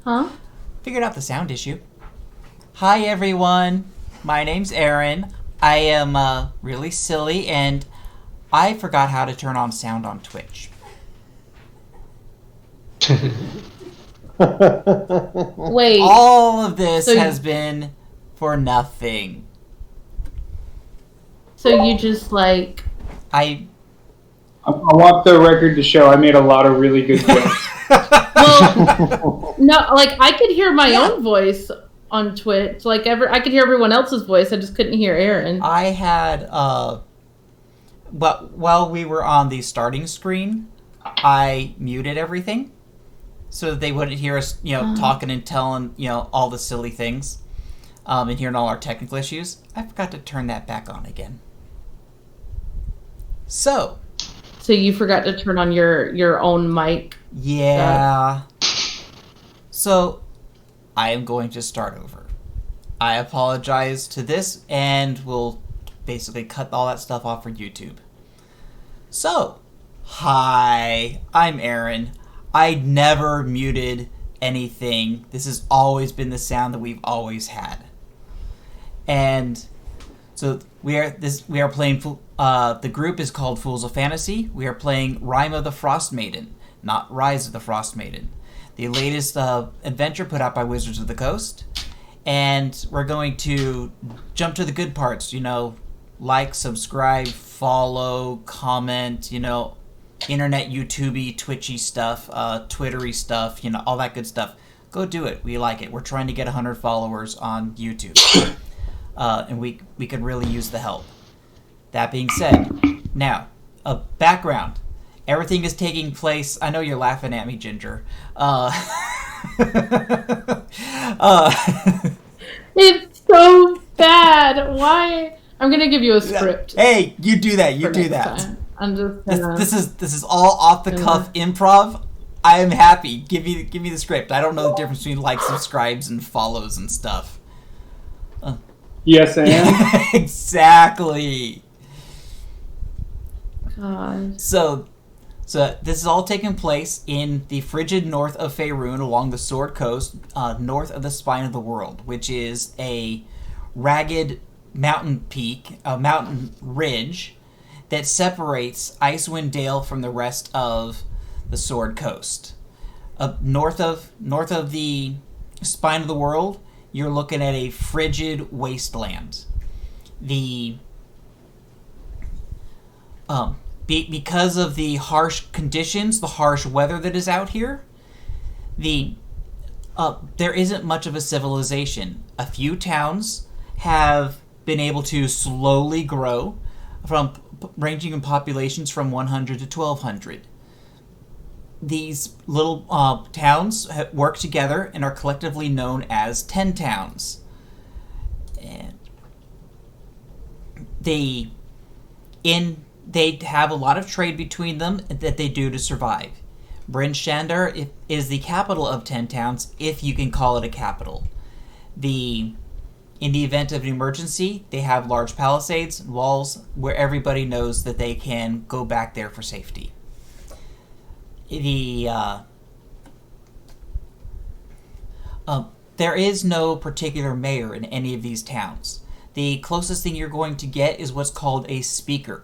Huh? Figured out the sound issue. Hi everyone, my name's Aaron. I am really silly and I forgot how to turn on sound on Twitch. Wait. All of this has been for nothing. So you just I want the record to show I made a lot of really good jokes. Well, no, I could hear my own voice on Twitch. I could hear everyone else's voice. I just couldn't hear Aaron. I had, but while we were on the starting screen, I muted everything so that they wouldn't hear us, talking and telling, all the silly things, and hearing all our technical issues. I forgot to turn that back on again. So you forgot to turn on your own mic? Yeah. So, I am going to start over. I apologize to this, and we'll basically cut all that stuff off for YouTube. So, hi, I'm Aaron. I never muted anything. This has always been the sound that we've always had. And so we are playing. The group is called Fools of Fantasy. We are playing Rime of the Frostmaiden, not Rise of the Frostmaiden, the latest adventure put out by Wizards of the Coast. And we're going to jump to the good parts. Like, subscribe, follow, comment. Internet, YouTubey, Twitchy stuff, Twittery stuff. All that good stuff. Go do it. We like it. We're trying to get 100 followers on YouTube. And we could really use the help. That being said, now, a background. Everything is taking place... I know you're laughing at me, Ginger. It's so bad. Why? I'm going to give you a script. Hey, you do that. You do that. Time. I'm just gonna... This is all off-the-cuff improv. I am happy. Give me the script. I don't know the difference between likes, subscribes, and follows and stuff. Yes, and? Exactly. God. So this is all taking place in the frigid north of Faerun along the Sword Coast, north of the Spine of the World, which is a ragged mountain peak, a mountain ridge that separates Icewind Dale from the rest of the Sword Coast. North of the Spine of the World, you're looking at a frigid wasteland. Because of the harsh conditions, the harsh weather that is out here, there isn't much of a civilization. A few towns have been able to slowly grow, ranging in populations from 100 to 1,200. These little towns work together and are collectively known as 10 towns. And they have a lot of trade between them that they do to survive. Bryn Shander is the capital of 10 towns, if you can call it a capital. In the event of an emergency, they have large palisades and walls where everybody knows that they can go back there for safety. There is no particular mayor in any of these towns. The closest thing you're going to get is what's called a speaker.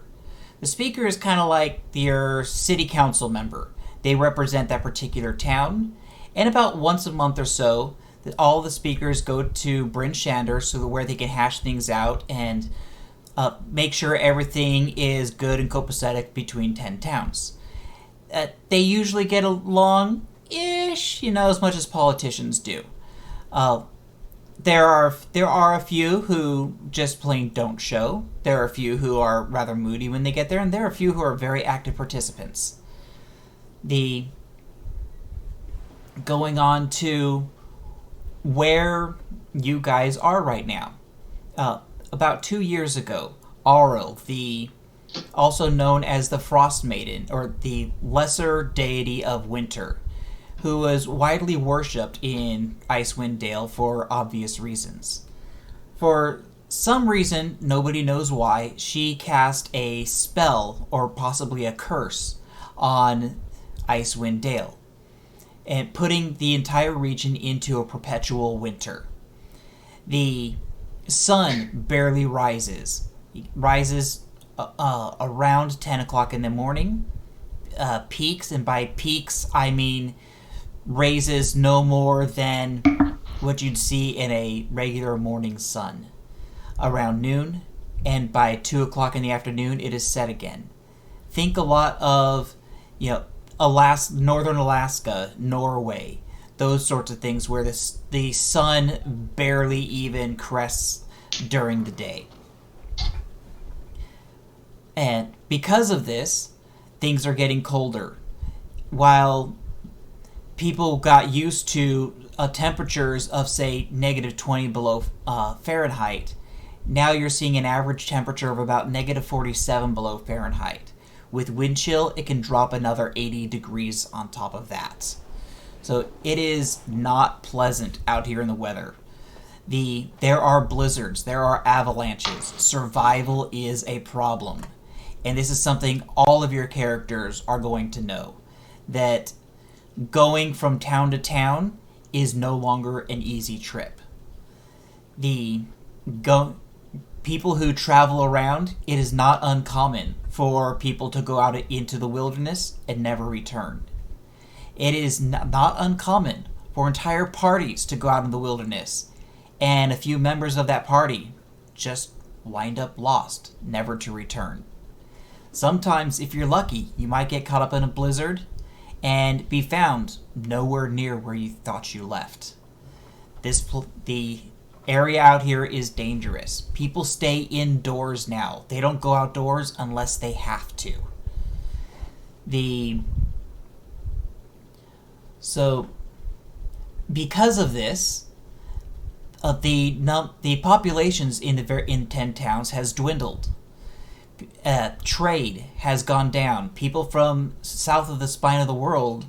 The speaker is kind of like your city council member. They represent that particular town. And about once a month or so, all the speakers go to Bryn Shander where they can hash things out and make sure everything is good and copacetic between 10 towns. They usually get along-ish, as much as politicians do. There are a few who just plain don't show. There are a few who are rather moody when they get there, and there are a few who are very active participants. Going on to where you guys are right now. About 2 years ago, Auril, also known as the Frostmaiden, or the lesser deity of winter, who was widely worshipped in Icewind Dale for obvious reasons. For some reason, nobody knows why, she cast a spell, or possibly a curse, on Icewind Dale. and putting the entire region into a perpetual winter. The sun barely rises. It rises around 10 o'clock in the morning, peaks, and by peaks I mean raises no more than what you'd see in a regular morning sun around noon, and by 2 o'clock in the afternoon it is set again. Think a lot of, northern Alaska, Norway, those sorts of things where the sun barely even crests during the day. And because of this, things are getting colder. While people got used to temperatures of, say, negative 20 below Fahrenheit, now you're seeing an average temperature of about negative 47 below Fahrenheit. With wind chill, it can drop another 80 degrees on top of that. So it is not pleasant out here in the weather. There are blizzards, there are avalanches. Survival is a problem. And this is something all of your characters are going to know. That going from town to town is no longer an easy trip. People who travel around, it is not uncommon for people to go out into the wilderness and never return. It is not uncommon for entire parties to go out in the wilderness, and a few members of that party just wind up lost, never to return. Sometimes, if you're lucky, you might get caught up in a blizzard and be found nowhere near where you thought you left. The area out here is dangerous. People stay indoors now. They don't go outdoors unless they have to. So, because of this, the populations in 10 towns has dwindled. Trade has gone down. People from south of the spine of the world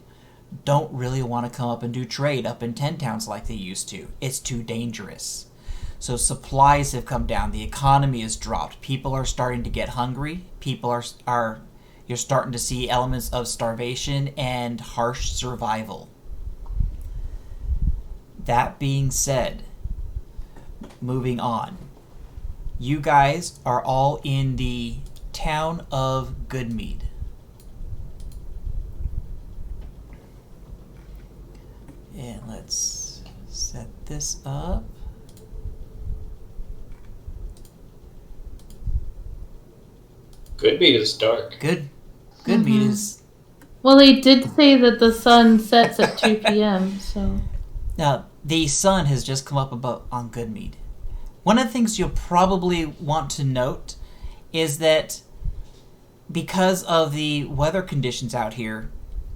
don't really want to come up and do trade up in 10 towns like they used to. It's too dangerous. So supplies have come down. The economy has dropped. People are starting to get hungry. You're starting to see elements of starvation and harsh survival. That being said, moving on. You guys are all in the town of Goodmead. And let's set this up. Goodmead is dark. Goodmead is... Well, they did say that the sun sets at 2 p.m., so... Now, the sun has just come up on Goodmead. One of the things you'll probably want to note is that because of the weather conditions out here,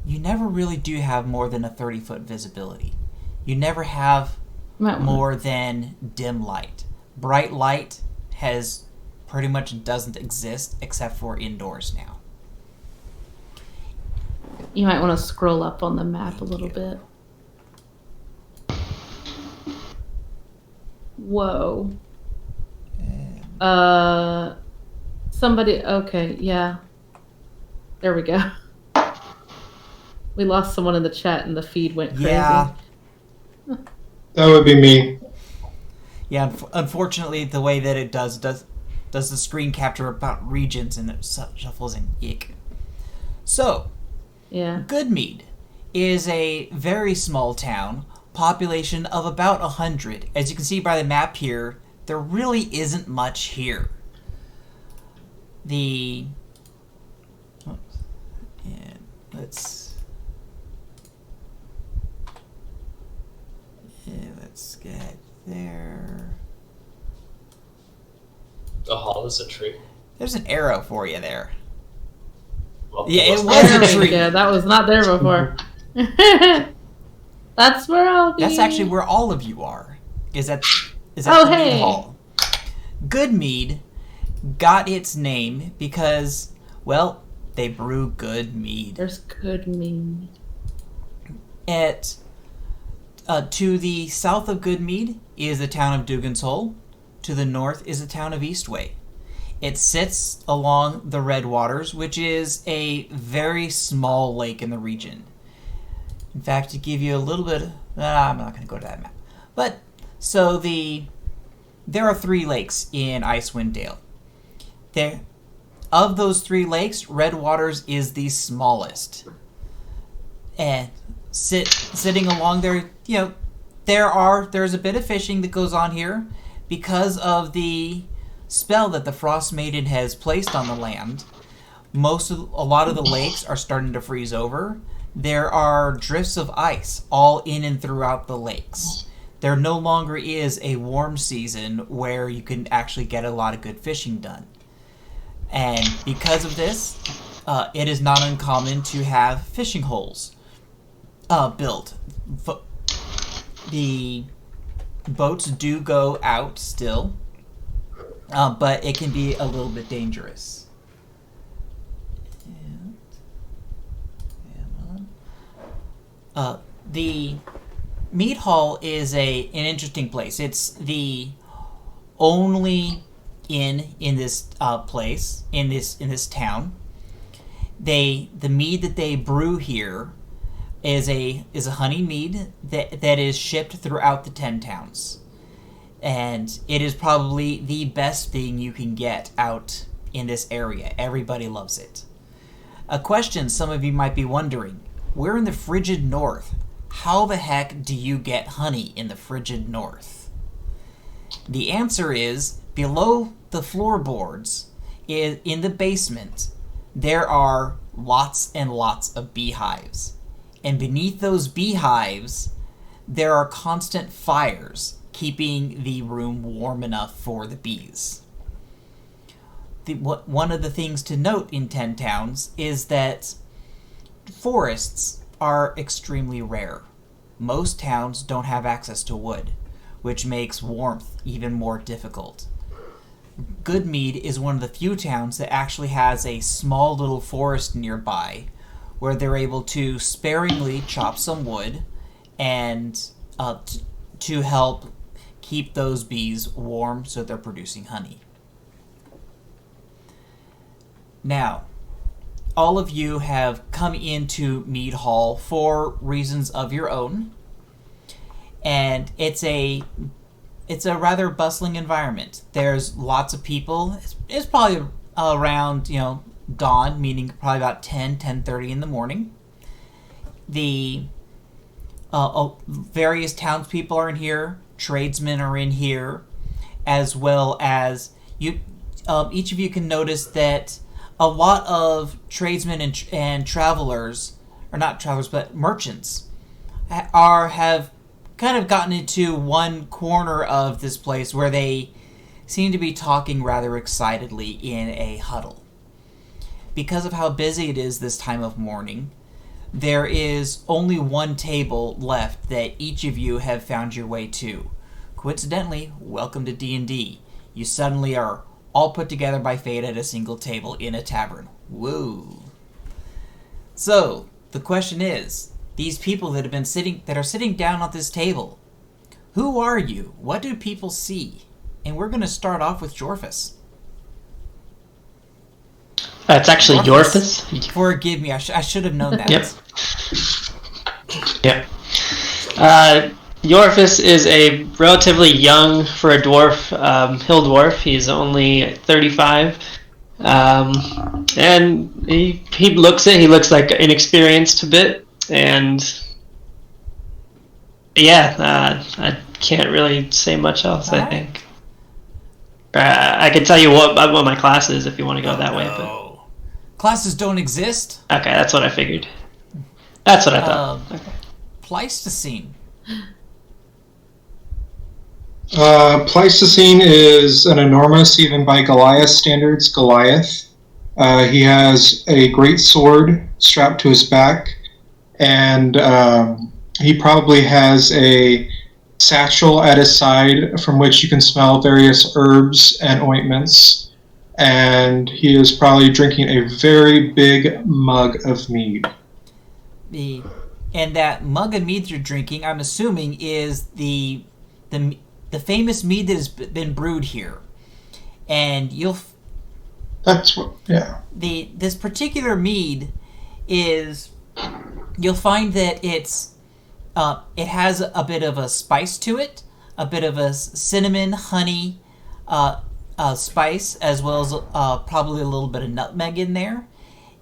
you never really do have more than a 30-foot visibility. You never have more than dim light. Bright light pretty much doesn't exist except for indoors now. You might want to scroll up on the map a little bit. Whoa. Somebody, okay, yeah. There we go. We lost someone in the chat and the feed went crazy. Yeah. That would be me. Yeah, unfortunately, the way that it does the screen capture about regions and it shuffles in. Ick. So, yeah. Goodmead is a very small town, population of about 100. As you can see by the map here, there really isn't much here. Let's get there. The hall is a tree. There's an arrow for you there. Well, Yeah, it was a tree. Yeah, that was not there before. That's where I'll be. That's actually where all of you are. Is that Oh, the main hey. hall? Goodmead got its name because, well, they brew good mead. There's good mead. To the south of Goodmead is the town of Dugan's Hole. To the north is the town of Eastway. It sits along the Red Waters, which is a very small lake in the region. In fact, to give you a little bit, I'm not going to go to that map. But so there are 3 lakes in Icewind Dale. Of those 3 lakes, Red Waters is the smallest. And sitting along there, there's a bit of fishing that goes on here because of the spell that the Frostmaiden has placed on the land. A lot of the lakes are starting to freeze over. There are drifts of ice all in and throughout the lakes. There no longer is a warm season where you can actually get a lot of good fishing done. And because of this, it is not uncommon to have fishing holes built. The boats do go out still, but it can be a little bit dangerous. The meat hall is an interesting place. It's the only inn in this place in this town. The mead that they brew here is a honey mead that is shipped throughout the 10 towns, and it is probably the best thing you can get out in this area. Everybody loves it. A question some of you might be wondering: we're in the frigid north. How the heck do you get honey in the frigid north? The answer is, below the floorboards, in the basement, there are lots and lots of beehives. And beneath those beehives, there are constant fires, keeping the room warm enough for the bees. One of the things to note in 10 towns is that forests are extremely rare. Most towns don't have access to wood, which makes warmth even more difficult. Goodmead is one of the few towns that actually has a small little forest nearby where they're able to sparingly chop some wood and to help keep those bees warm so they're producing honey. Now, all of you have come into Mead Hall for reasons of your own, and it's a rather bustling environment. There's lots of people. It's probably around dawn, meaning probably about 10:30 in the morning. The various townspeople are in here. Tradesmen are in here, as well as you. Each of you can notice that a lot of tradesmen and travelers, or not travelers, but merchants, have kind of gotten into one corner of this place where they seem to be talking rather excitedly in a huddle. Because of how busy it is this time of morning, there is only one table left that each of you have found your way to. Coincidentally, welcome to D&D. You suddenly are all put together by fate at a single table in a tavern. Woo! So, the question is, these people that are sitting down at this table, who are you? What do people see? And we're going to start off with Jorphus. It's actually Jorphus. Forgive me, I should have known that. Yep. Jorphus is a relatively young, for a dwarf, hill dwarf. He's only 35. And he looks like inexperienced a bit. And I can't really say much else, I think. I can tell you what my class is if you want to go that way. But classes don't exist? Okay, that's what I figured. That's what I thought. Okay. Pleistocene. Pleistocene is an enormous, even by Goliath standards, Goliath. He has a great sword strapped to his back, and he probably has a satchel at his side from which you can smell various herbs and ointments, and he is probably drinking a very big mug of mead. And that mug of mead you're drinking, I'm assuming, is the famous mead that has been brewed here. And That's what, yeah. This particular mead is you'll find that it has a bit of a spice to it, a bit of a cinnamon, honey spice, as well as probably a little bit of nutmeg in there.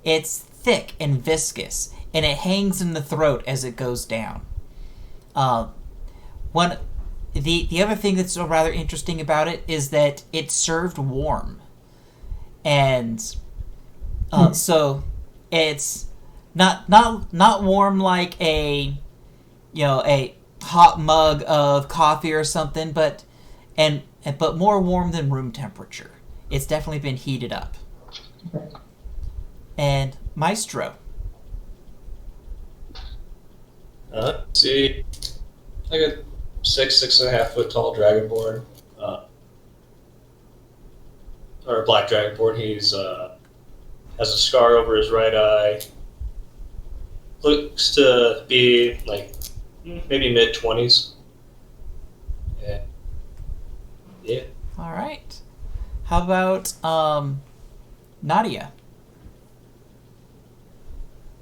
It's thick and viscous, and it hangs in the throat as it goes down. The other thing that's rather interesting about it is that it's served warm, and so it's not warm like a hot mug of coffee or something, but more warm than room temperature. It's definitely been heated up. And Maestro. See, like a 6.5 foot tall dragonborn, or a black dragonborn. He's has a scar over his right eye. Looks to be like maybe mid-20s. Yeah. All right. How about Nadia?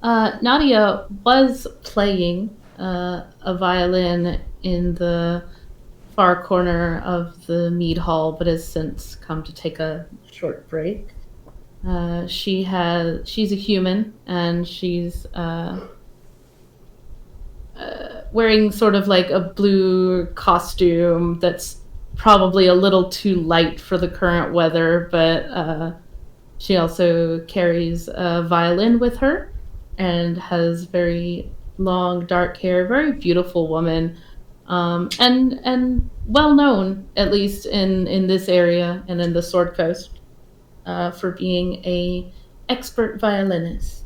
Nadia was playing a violin in the far corner of the mead hall, but has since come to take a short break. She's a human, and she's wearing sort of like a blue costume that's probably a little too light for the current weather, but she also carries a violin with her and has very long dark hair, very beautiful woman, and well known, at least in this area and in the Sword Coast, for being a expert violinist,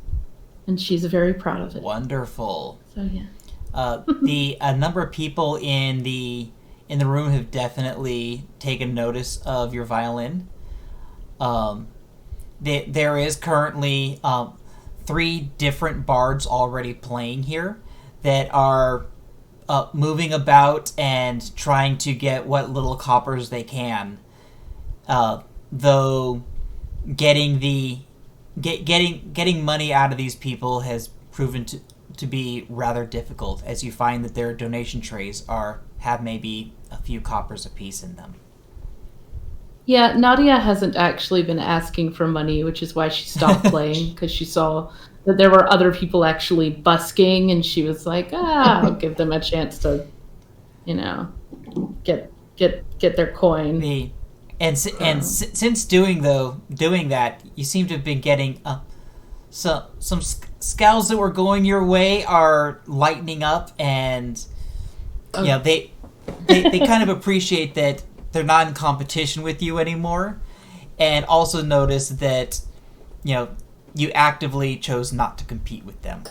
and she's very proud of it. Wonderful. So yeah. A number of people in the room have definitely taken notice of your violin. There is currently 3 different bards already playing here that are moving about and trying to get what little coppers they can. Though getting money out of these people has proven to be rather difficult, as you find that their donation trays have maybe a few coppers apiece in them. Yeah, Nadia hasn't actually been asking for money, which is why she stopped playing, because she saw that there were other people actually busking, and she was like, I'll give them a chance to, get their coin. Since doing that, you seem to have been getting some scowls that were going your way are lightening up, and they kind of appreciate that they're not in competition with you anymore, and also notice that you actively chose not to compete with them.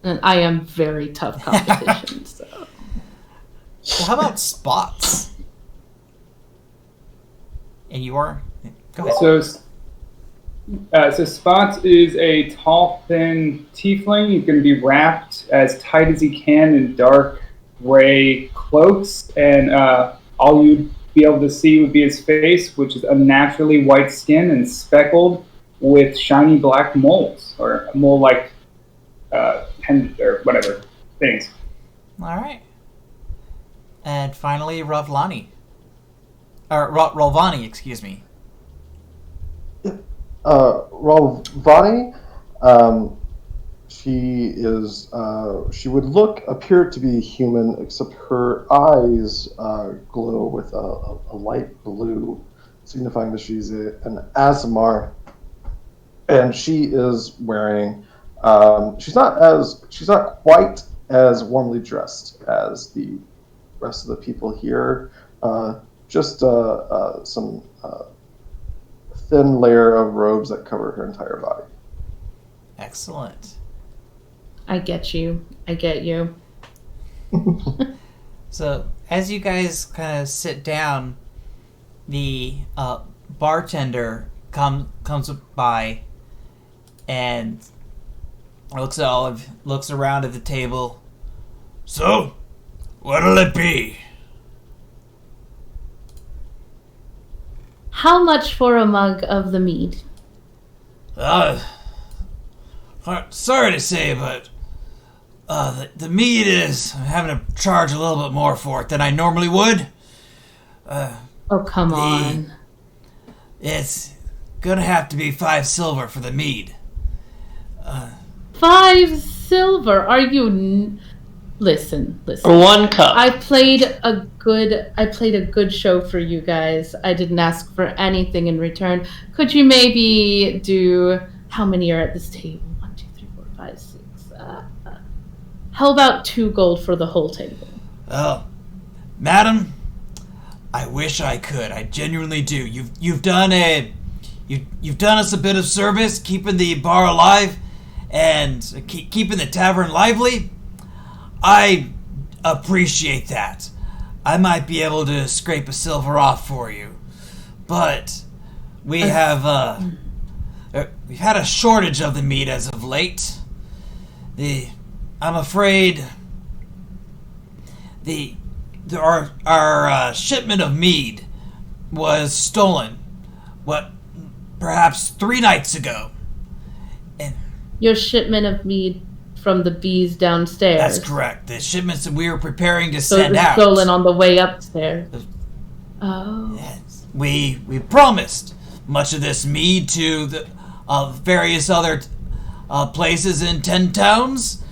And I am very tough competition. So how about Spots? And you are go ahead. So Spots is a tall, thin tiefling. He's going to be wrapped as tight as he can in dark gray cloaks, and all you'd be able to see would be his face, which is unnaturally white skin and speckled with shiny black moles, or mole-like pendant or whatever things. All right. And finally, Ravlani. Or Rolvani, excuse me. Rolvani, she would appear to be human, except her eyes glow with a light blue, signifying that she's an Azamar. And she is wearing, she's not quite as warmly dressed as the rest of the people here. Just some thin layer of robes that cover her entire body. Excellent. I get you. So, as you guys kind of sit down, the bartender comes by and looks around at the table. So, what'll it be? How much for a mug of the mead? Sorry to say, but the meat is... I'm having to charge a little bit more for it than I normally would. Oh, come on. It's gonna have to be 5 silver for the mead. 5 silver? Are you... Listen. For 1 cup. I played a good show for you guys. I didn't ask for anything in return. Could you maybe do... How many are at this table? 1, 2, 3, 4, 5, 6. How about 2 gold for the whole table? Oh, madam, I wish I could. I genuinely do. You've done us a bit of service, keeping the bar alive and keeping the tavern lively. I appreciate that. I might be able to scrape a silver off for you, but we've had a shortage of the meat as of late. I'm afraid our shipment of mead was stolen. Perhaps 3 nights ago. And Your shipment of mead from the bees downstairs. that's correct. The shipments that we were preparing to So it send was out. stolen on the way upstairs. Oh. Yes. We promised much of this mead to the various other places in 10 towns,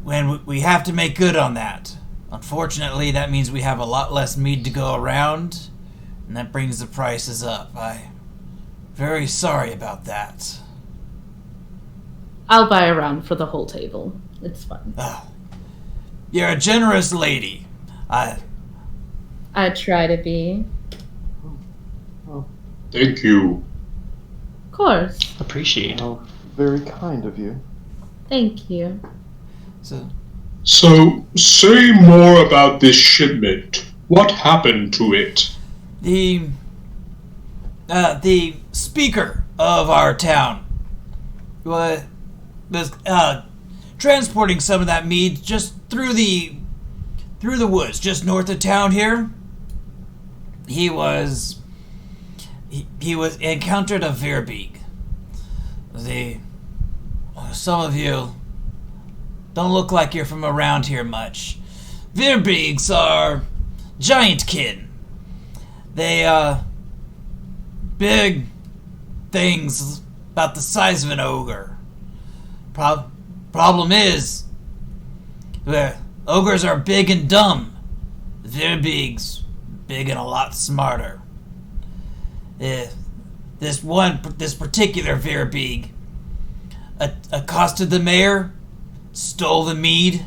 when we have to make good on that. Unfortunately, that means we have a lot less mead to go around, and that brings the prices up. I'm very sorry about that. I'll buy a round for the whole table. It's fine. You're a generous lady. I try to be. Thank you. Of course. Appreciate it. Oh, very kind of you. Thank you. So, say more about this shipment. What happened to it? The speaker of our town was transporting some of that mead just through the woods, just north of town here. He encountered a Verbeeg. Some of you don't look like you're from around here much. Verbeegs are giantkin. They big things about the size of an ogre. Problem is, ogres are big and dumb. Verbeegs big and a lot smarter. This particular Verbeeg accosted the mayor, stole the mead.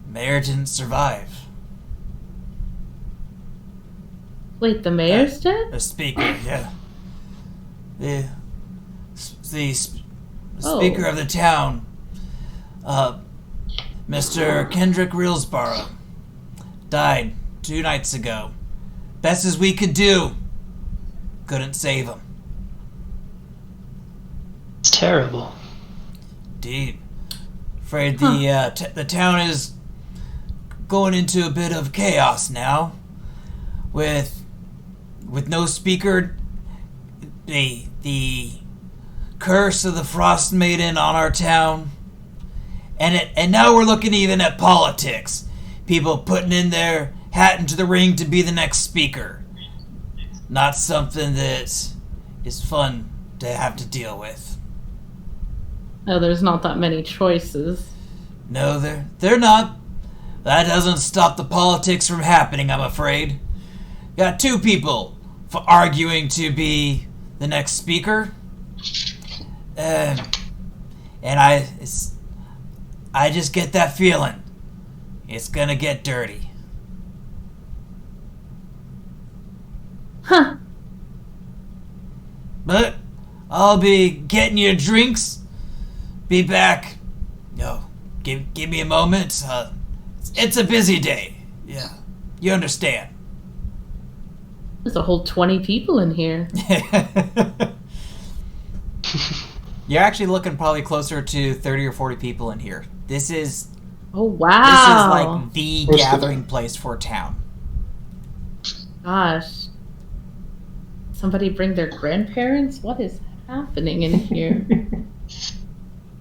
Mayor didn't survive. Wait, the mayor's dead? The speaker, yeah. The speaker of the town, Mr. Kendrick Reelsborough, died 2 nights ago. Best as we could do, couldn't save him. It's terrible. Indeed. Afraid the town is going into a bit of chaos now. With no speaker, the curse of the Frostmaiden on our town, and now we're looking even at politics. People putting in their hat into the ring to be the next speaker. Not something that is fun to have to deal with. Oh, there's not that many choices. No, they're not. That doesn't stop the politics from happening, I'm afraid. Got 2 people for arguing to be the next speaker, and I just get that feeling it's gonna get dirty. Huh. But I'll be getting you drinks. Be back. Give me a moment. It's a busy day. Yeah, you understand. There's a whole 20 people in here. You're actually looking probably closer to 30 or 40 people in here. This is Oh, wow. like the gathering place for town. Gosh. Somebody bring their grandparents? What is happening in here?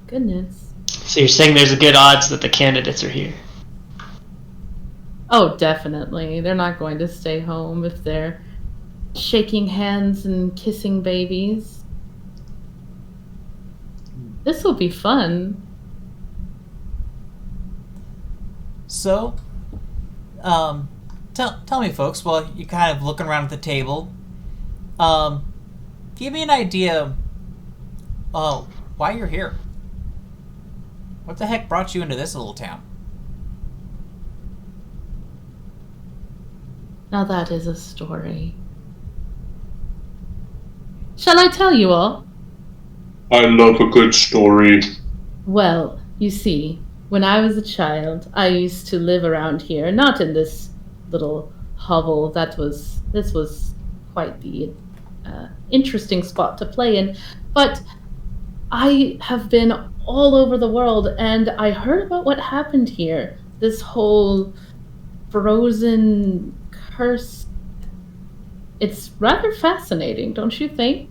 Goodness. So you're saying there's a good odds that the candidates are here? Oh, definitely. They're not going to stay home if they're shaking hands and kissing babies. This will be fun. So, tell me, folks, while you're kind of looking around at the table, give me an idea why you're here. What the heck brought you into this little town? Now that is a story. Shall I tell you all? I love a good story. Well, you see, when I was a child, I used to live around here, not in this little hovel. This was quite the interesting spot to play in. But I have been all over the world, and I heard about what happened here. This whole frozen curse. It's rather fascinating, don't you think?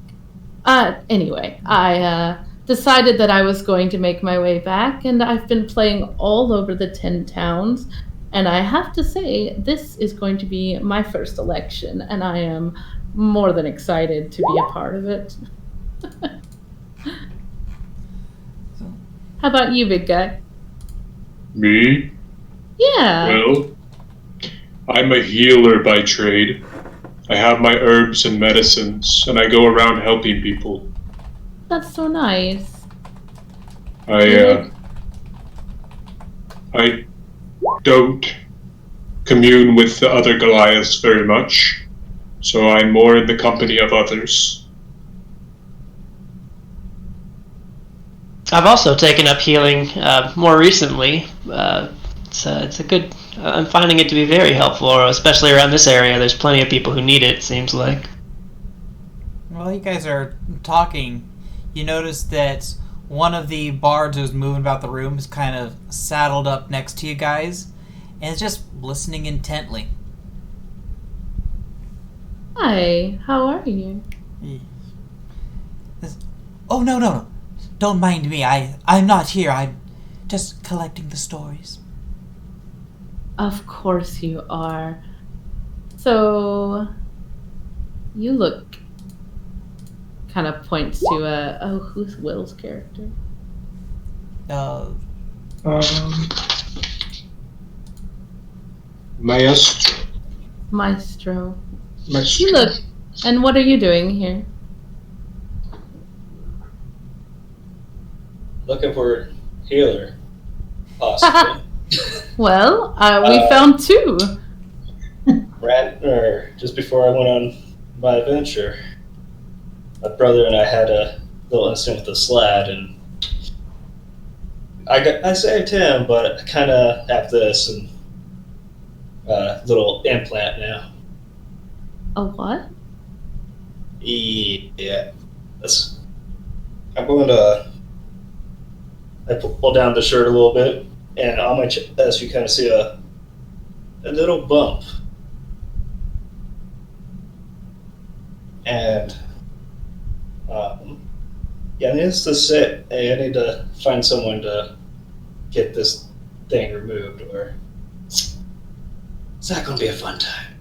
Anyway, I decided that I was going to make my way back, and I've been playing all over the 10 towns, and I have to say, this is going to be my first election, and I am more than excited to be a part of it. How about you, big guy? Me? Yeah. Well, I'm a healer by trade. I have my herbs and medicines, and I go around helping people. That's so nice. I don't commune with the other Goliaths very much, so I'm more in the company of others. I've also taken up healing more recently. It's a good. I'm finding it to be very helpful, especially around this area. There's plenty of people who need it. Seems like. While you guys are talking, you notice that one of the bards who's moving about the room is kind of saddled up next to you guys, and is just listening intently. Hi, how are you? Oh, no. Don't mind me. I'm not here. I'm just collecting the stories. Of course you are. So, you look... Kind of points to, who's Will's character? Maestro. Maestro. Maestro. You look... And what are you doing here? Looking for a healer, possibly. Well, we found two. Just before I went on my adventure, my brother and I had a little incident with the slad, and I saved him, but I kind of have this and little implant now. A what? Yeah, I'm going to. I pull down the shirt a little bit, and on my chest you kind of see a little bump. And needless to say, I need to find someone to get this thing removed, or it's not going to be a fun time.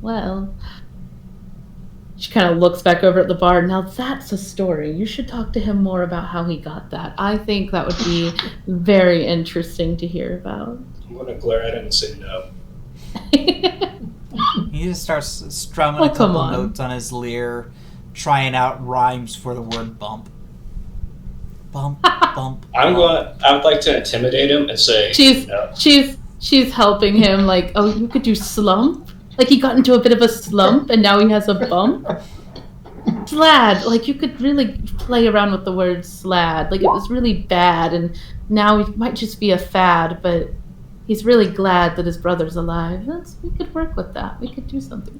Well... She kind of looks back over at the bar. Now that's a story. You should talk to him more about how he got that. I think that would be very interesting to hear about. I'm going to glare at him and say no. He just starts strumming a couple notes on his lyre, trying out rhymes for the word bump. Bump, bump. I would like to intimidate him and say no. She's helping him, like, oh, you could do slump? Like he got into a bit of a slump and now he has a bump? Slad, like you could really play around with the word slad. Like it was really bad and now it might just be a fad, but he's really glad that his brother's alive. We could work with that. We could do something.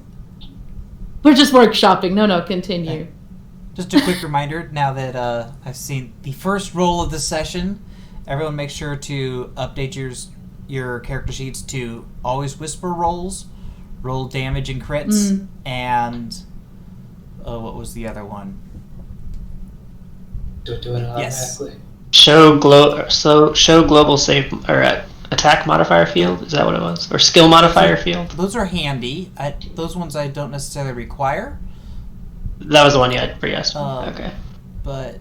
We're just workshopping. No, continue. Just a quick reminder, now that I've seen the first roll of the session, everyone make sure to update your character sheets to always whisper rolls roll damage and crits, and what was the other one? Do it Yes. automatically. Show global save or attack modifier field. Is that what it was? Or skill modifier field? Those are handy. Those ones I don't necessarily require. That was the one you had pre-estimate. Okay. But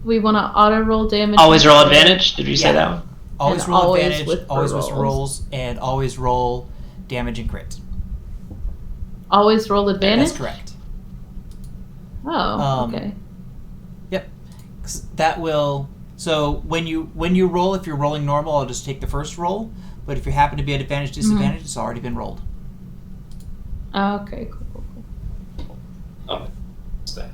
We want to auto roll damage. Always roll advantage. Did we say Yeah. that one? always And roll always advantage, with always with rolls. rolls, and always roll damage and crit. Always roll advantage? That's correct. Oh, okay. Yep. 'Cause that will. So when you roll, if you're rolling normal, I'll just take the first roll. But if you happen to be at advantage disadvantage, it's already been rolled. Okay, cool. Oh, it's that.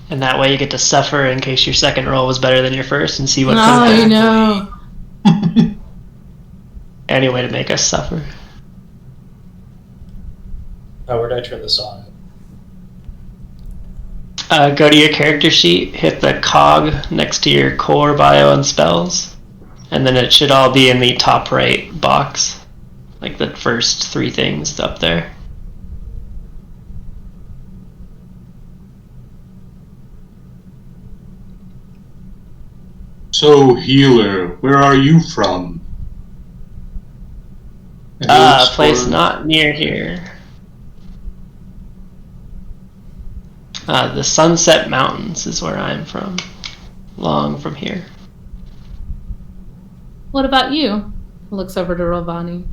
And that way you get to suffer in case your second roll was better than your first and see what Oh, comes you back. know. Any way to make us suffer. Oh, where did I turn this on? Go to your character sheet, hit the cog next to your core bio and spells, and then it should all be in the top right box. Like the first 3 things up there. So, healer, where are you from? A place not near here. The Sunset Mountains is where I'm from. Long from here. What about you? Looks over to Rovani.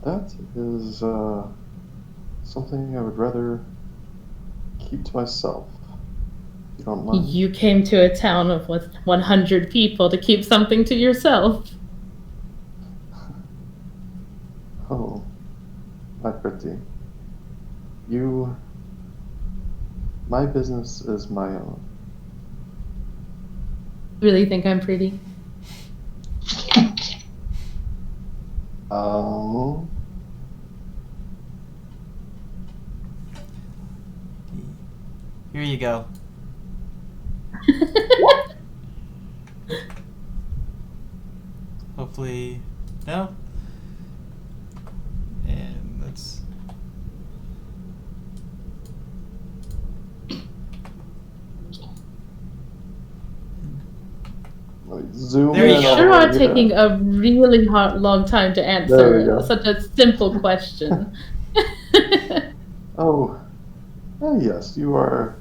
That is something I would rather keep to myself. If you don't mind. You came to a town of 100 people to keep something to yourself. Oh, my pretty. My business is my own. Really think I'm pretty? Here you go. Hopefully, no. And let's. Zoom There you in go. on Sure what are you taking got. a really long time to There we answer go. such a simple question. Oh, yes, you are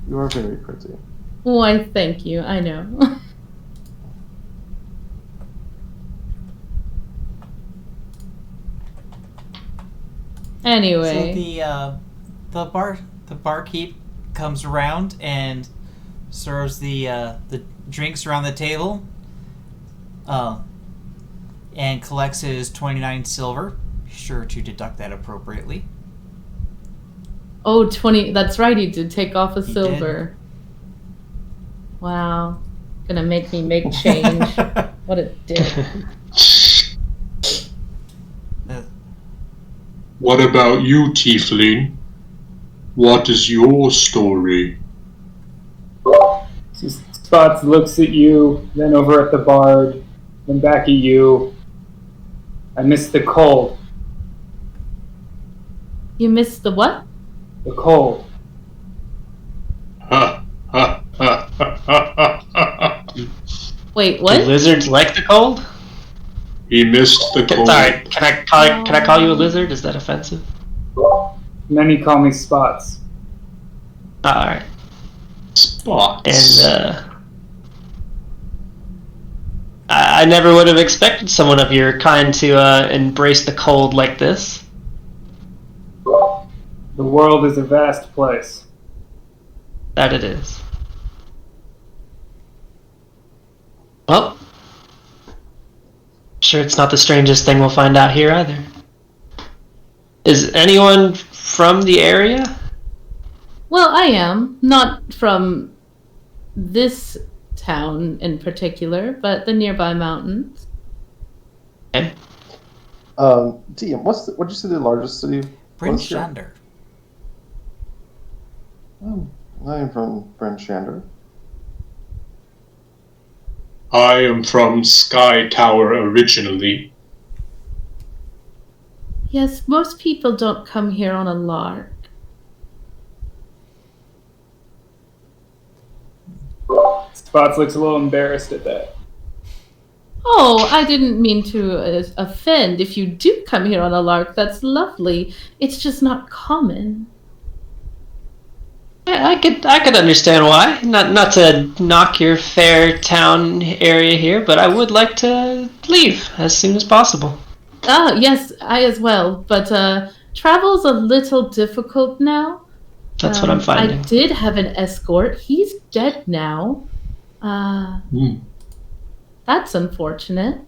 very pretty. Why, thank you. I know. Anyway. So the barkeep comes around and serves the drinks around the table, and collects his 29 silver. Be sure to deduct that appropriately. Oh, 20. That's right, he did take off a He silver. Wow. Gonna make me make change. What a dick. What about you, Tiefling? What is your story? Spots looks at you, then over at the bard, then back at you. I missed the cold. You missed the what? The cold. Ha ha ha ha ha ha. Wait, Do what? lizards like the cold? He missed the cold. Sorry, can I call you a lizard? Is that offensive? Many call me Spots. Alright. Spots. And I never would have expected someone of your kind to embrace the cold like this. The world is a vast place. That it is. Well, sure it's not the strangest thing we'll find out here either. Is anyone from the area? Well, I am. Not from this town in particular, but the nearby mountains. Okay. DM, what'd you say the largest city Bryn was here? Shander. Oh, I am from Bryn Shander. I am from Sky Tower originally. Yes, most people don't come here on a lark. Spots looks a little embarrassed at that. Oh, I didn't mean to offend. If you do come here on a lark, that's lovely. It's just not common. I could understand why. Not to knock your fair town area here, but I would like to leave as soon as possible. Ah, yes, I as well. But travel's a little difficult now. That's what I'm finding. I did have an escort. He's dead now. That's unfortunate.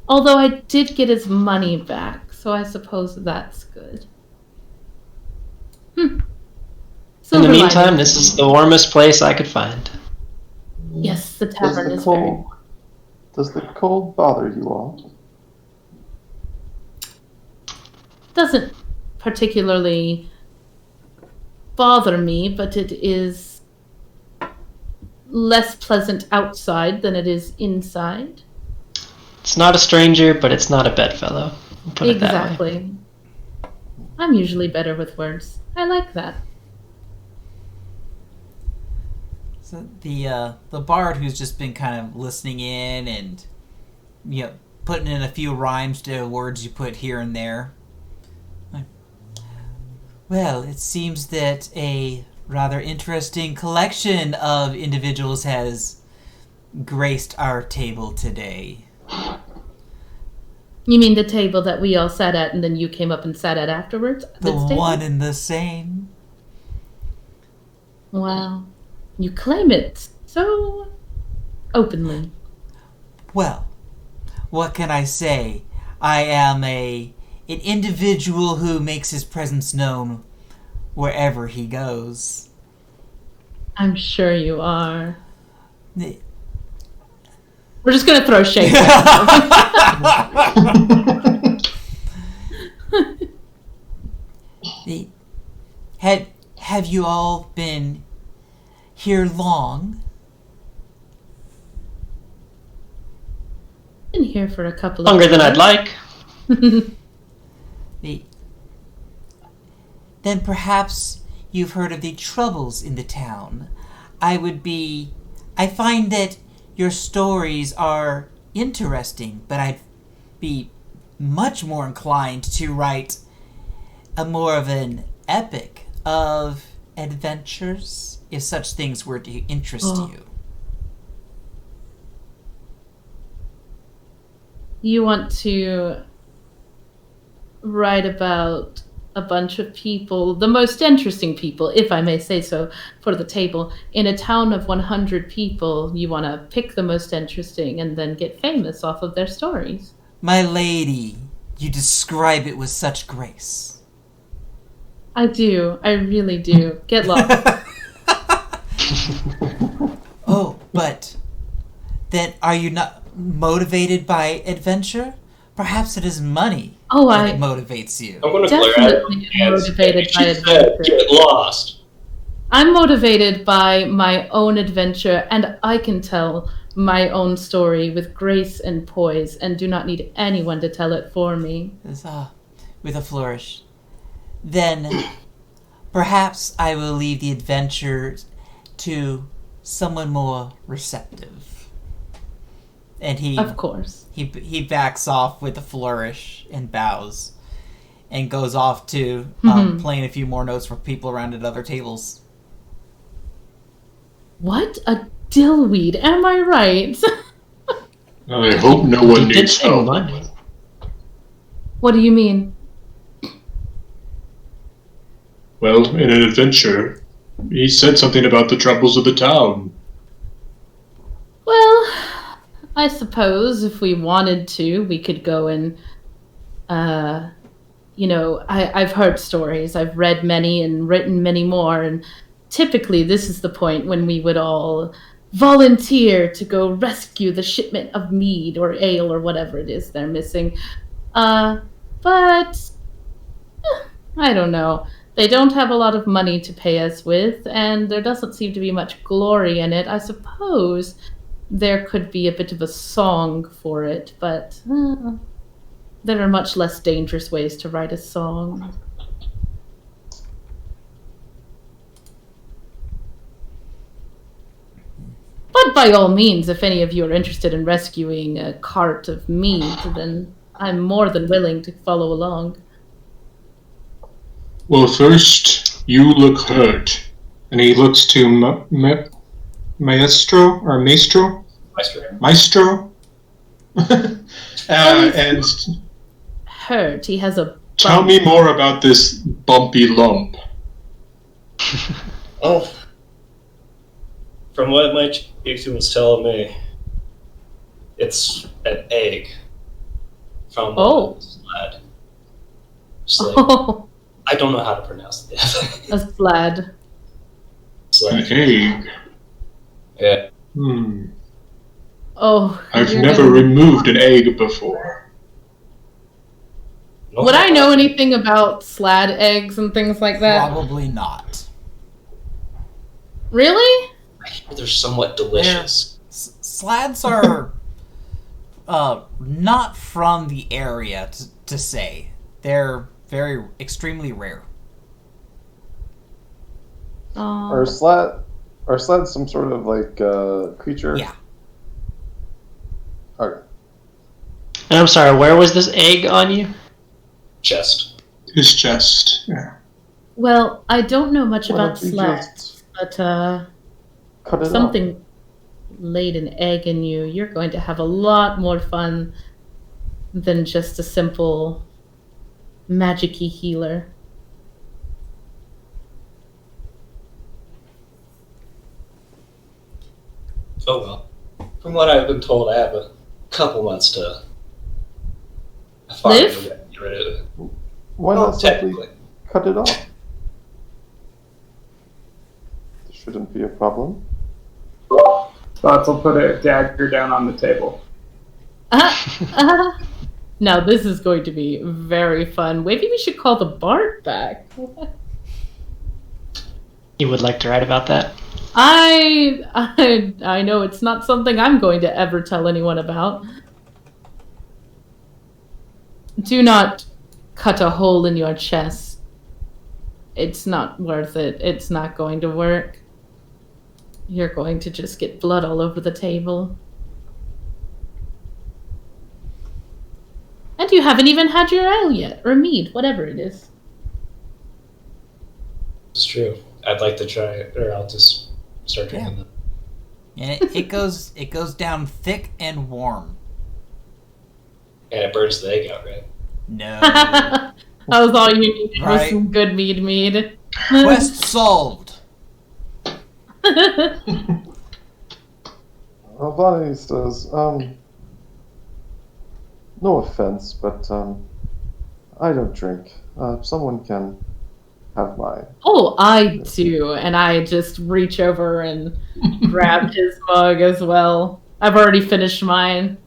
Although I did get his money back, so I suppose that's good. In the meantime, this is the warmest place I could find. Yes, the tavern is very... Does the cold bother you all? Doesn't particularly bother me, but it is less pleasant outside than it is inside. It's not a stranger, but it's not a bedfellow. Put it that way. Exactly. I'm usually better with words. I like that. So the bard who's just been kind of listening in and putting in a few rhymes to words you put here and there. Well, it seems that a rather interesting collection of individuals has graced our table today. You mean the table that we all sat at and then you came up and sat at afterwards? The one and the same. Wow. You claim it so openly. Well, what can I say? I am an individual who makes his presence known wherever he goes. I'm sure you are. We're just going to throw shade. Have you all been here long? Been here for a couple of Longer than I'd like. Then perhaps you've heard of the troubles in the town. I find that your stories are interesting, but I'd be much more inclined to write more of an epic of adventures, if such things were to interest you. You want to write about a bunch of people, the most interesting people, if I may say so, for the table. In a town of 100 people, you want to pick the most interesting and then get famous off of their stories. My lady, you describe it with such grace. I do. I really do. Get lost. Oh, but then are you not motivated by adventure? Perhaps it is money that motivates you. I'm going to glare at her. Definitely motivated by adventure. Get lost. I'm motivated by my own adventure, and I can tell my own story with grace and poise, and do not need anyone to tell it for me. With a flourish. Then perhaps I will leave the adventure to someone more receptive. And of course. He backs off with a flourish and bows and goes off to playing a few more notes for people around at other tables. What a dillweed, am I right? I hope no one needs help. Money. What do you mean? Well, in an adventure, he said something about the troubles of the town. Well, I suppose if we wanted to, we could go and, I've heard stories. I've read many and written many more, and typically this is the point when we would all volunteer to go rescue the shipment of mead or ale or whatever it is they're missing. But I don't know. They don't have a lot of money to pay us with, and there doesn't seem to be much glory in it. I suppose there could be a bit of a song for it, but there are much less dangerous ways to write a song. But by all means, if any of you are interested in rescuing a cart of meat, then I'm more than willing to follow along. Well, first, you look hurt. And he looks to Maestro or Maestro? Maestro? And Hurt. He has a tell me more about this bumpy lump. Oh, from what my chief was telling me, it's an egg from Slad. Oh, I don't know how to pronounce it. a slad. An egg. Yeah. Oh, I've never removed an egg before. Would I know anything about slad eggs and things like that? Probably not. Really? I hear they're somewhat delicious. Slads are not from the area to say. They're extremely rare. Are sleds some sort of like creature? Yeah. Okay. And I'm sorry, where was this egg on you? Chest. his chest. Yeah. Well, I don't know much Why about don't you slats, just but cut it something laid an egg in you, you're going to have a lot more fun than just a simple magic-y healer. Oh well. From what I've been told, I have a couple months to Live? get rid of it. Why Oh, not simply technically. cut it off? There shouldn't be a problem. Thoughts will put a dagger down on the table. Now this is going to be very fun. Maybe we should call the Bard back. You would like to write about that? I know it's not something I'm going to ever tell anyone about. Do not cut a hole in your chest. It's not worth it. It's not going to work. You're going to just get blood all over the table. And you haven't even had your ale yet, or mead, whatever it is. It's true. I'd like to try it, or I'll just start drinking them. And it goes down thick and warm. And it burns the egg out, right? No. That was all you needed was Right. some good mead. Quest solved. Bonnie says, no offense, but I don't drink. Someone can have mine. Oh, I do. And I just reach over and grab his mug as well. I've already finished mine.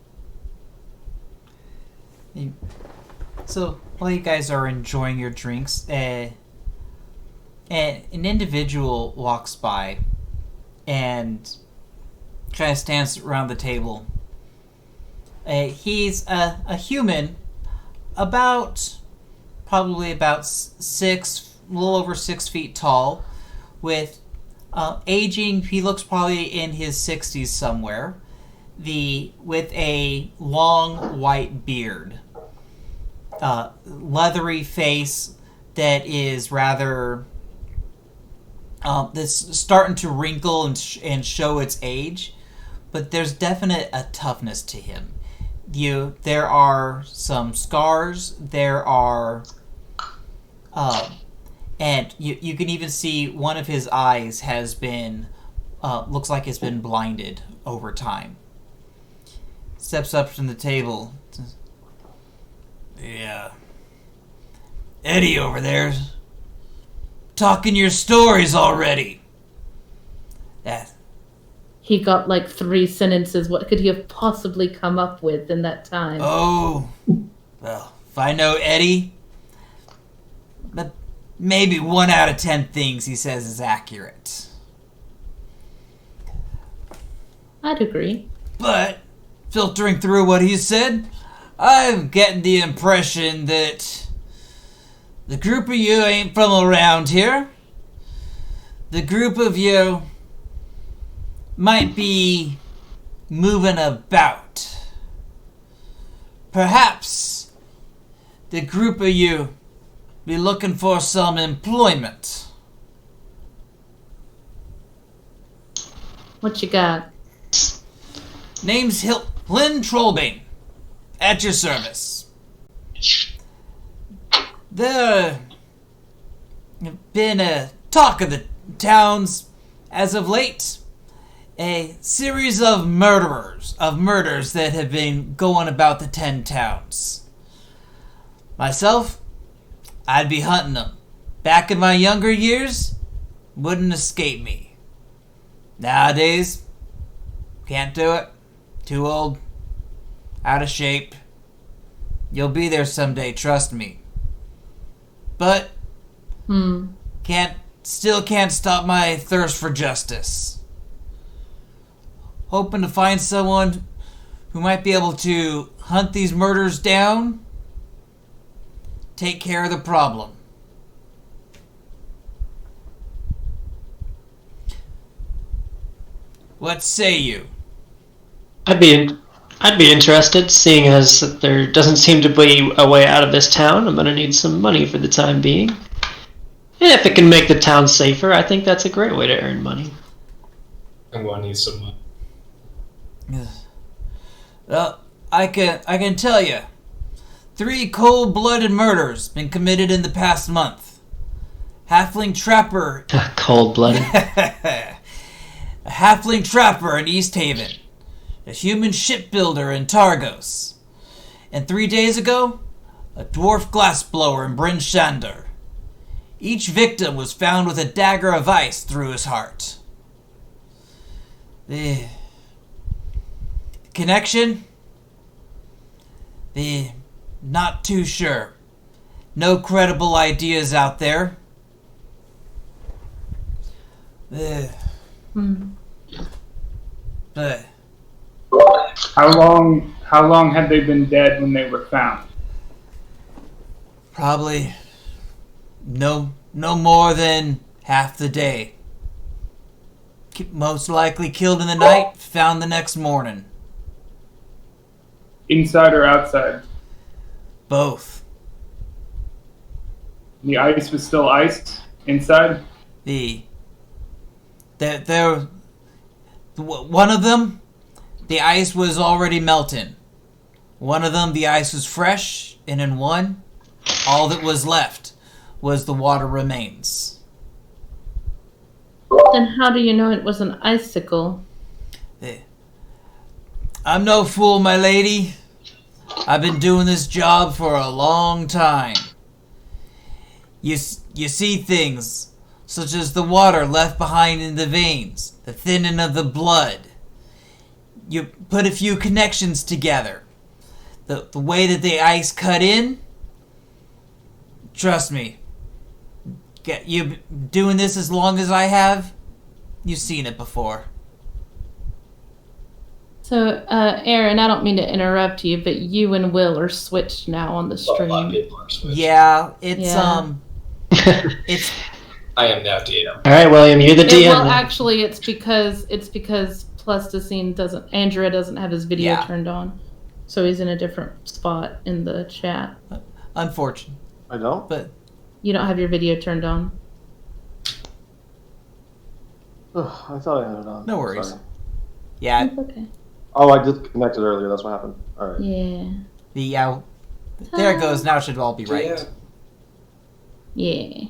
So while you guys are enjoying your drinks, an individual walks by and kind of stands around the table. He's a human, probably about a little over 6 feet tall, with aging. He looks probably in his 60s somewhere. With a long white beard, leathery face that is rather that's starting to wrinkle and show its age, but there's definite a toughness to him. There are some scars. There are, and you can even see one of his eyes has been, looks like it's been blinded over time. Steps up from the table. Yeah. Eddie over there's talking your stories already. That. He got like 3 sentences. What could he have possibly come up with in that time? Oh. Well, if I know Eddie. But maybe 1 out of 10 things he says is accurate. I'd agree. But, filtering through what he said, I'm getting the impression that the group of you ain't from around here. The group of you might be moving about. Perhaps the group of you be looking for some employment. What you got? Name's Lynn Trollbane. At your service. There have been a talk of the towns as of late. A series of murders that have been going about the 10 towns. Myself, I'd be hunting them. Back in my younger years, wouldn't escape me. Nowadays, can't do it. Too old. Out of shape. You'll be there someday, trust me. But still can't stop my thirst for justice. Hoping to find someone who might be able to hunt these murders down, take care of the problem. What say you? I'd be interested, seeing as there doesn't seem to be a way out of this town. I'm gonna need some money for the time being. And if it can make the town safer, I think that's a great way to earn money. I'm going to need some money. Well, I can tell you, 3 cold-blooded murders been committed in the past month. Halfling trapper. Cold-blooded. A halfling trapper in East Haven. A human shipbuilder in Targos. And 3 days ago, a dwarf glassblower in Bryn Shander. Each victim was found with a dagger of ice through his heart. The connection? Not too sure. No credible ideas out there. But How long had they been dead when they were found? probably no more than half the day. Most likely killed in the night, found the next morning. Inside or outside? Both. The ice was still iced inside? One of them, the ice was already melting. One of them, the ice was fresh, and in one, all that was left was the water remains. Then how do you know it was an icicle? I'm no fool, my lady. I've been doing this job for a long time. You see things such as the water left behind in the veins, the thinning of the blood. You put a few connections together. The way that the ice cut in, trust me, you doing this as long as I have, you've seen it before. So, Aaron, I don't mean to interrupt you, but you and Will are switched now on the stream. Yeah, it's I am now DM. All right, William, you're the DM. Well, then. actually, it's because Plasticine Andrea doesn't have his video turned on, so he's in a different spot in the chat. unfortunate. I don't? But You don't have your video turned on. Ugh, I thought I had it on. no worries. Sorry. Yeah, It's okay. Oh, I disconnected earlier. That's what happened. All right. Yeah. there it goes. Now it should all be right. Yeah.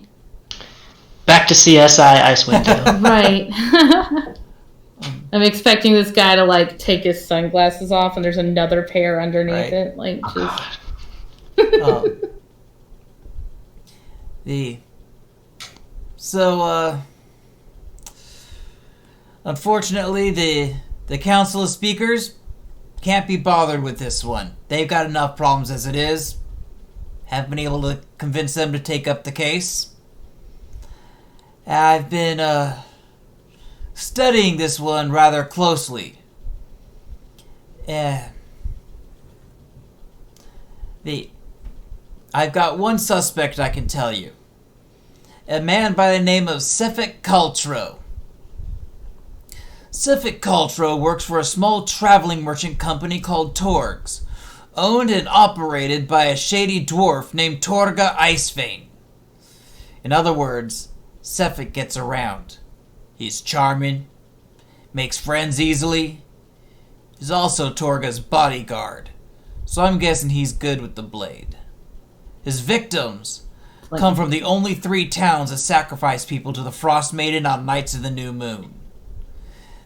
Back to CSI Icewind Dale. Right. I'm expecting this guy to like take his sunglasses off, and there's another pair underneath Right. it. Like just. Unfortunately, the Council of Speakers can't be bothered with this one. They've got enough problems as it is. Haven't been able to convince them to take up the case. I've been studying this one rather closely. I've got one suspect I can tell you. A man by the name of Suffolk Caltro. Suffolk Caltro works for a small traveling merchant company called Torgs, owned and operated by a shady dwarf named Torga Icevein. In other words, Suffolk gets around. He's charming, makes friends easily. He's also Torga's bodyguard, so I'm guessing he's good with the blade. His victims come from the only 3 towns that sacrifice people to the Frostmaiden on nights of the new moon.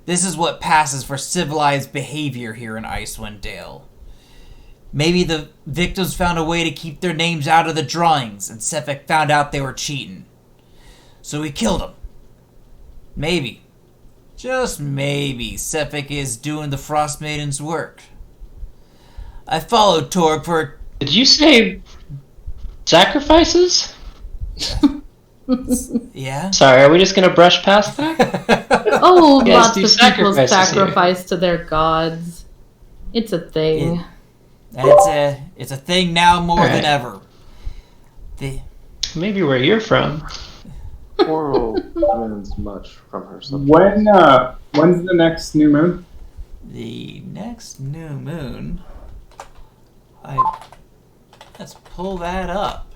This is what passes for civilized behavior here in Icewind Dale. Maybe the victims found a way to keep their names out of the drawings, and Suffolk found out they were cheating. So he killed them. Maybe, just maybe, Suffolk is doing the Frostmaiden's work. I followed Torg for... Did you say sacrifices? Yeah? Sorry, are we just gonna brush past that? Oh, Yes, lots do of people sacrifices sacrifice to their gods. It's a thing. It's a thing now more than Alright. ever. Maybe where you're from. Coral demands much from her subjects. When's the next new moon? The next new moon... Let's pull that up.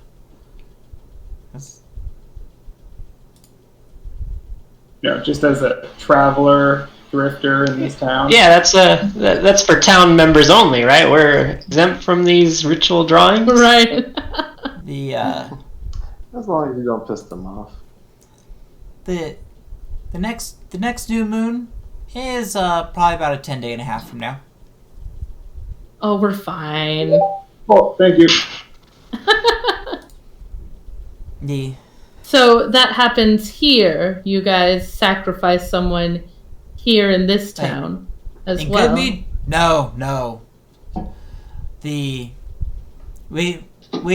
Just as a traveler, drifter in this town. Yeah, that's for town members only, right? We're exempt from these ritual drawings. Right. As long as you don't piss them off. The next new moon is probably about a 10-day and a half from now. Oh, we're fine. Oh, thank you. So that happens here. You guys sacrifice someone here in this town as in well. Goodmead? No. We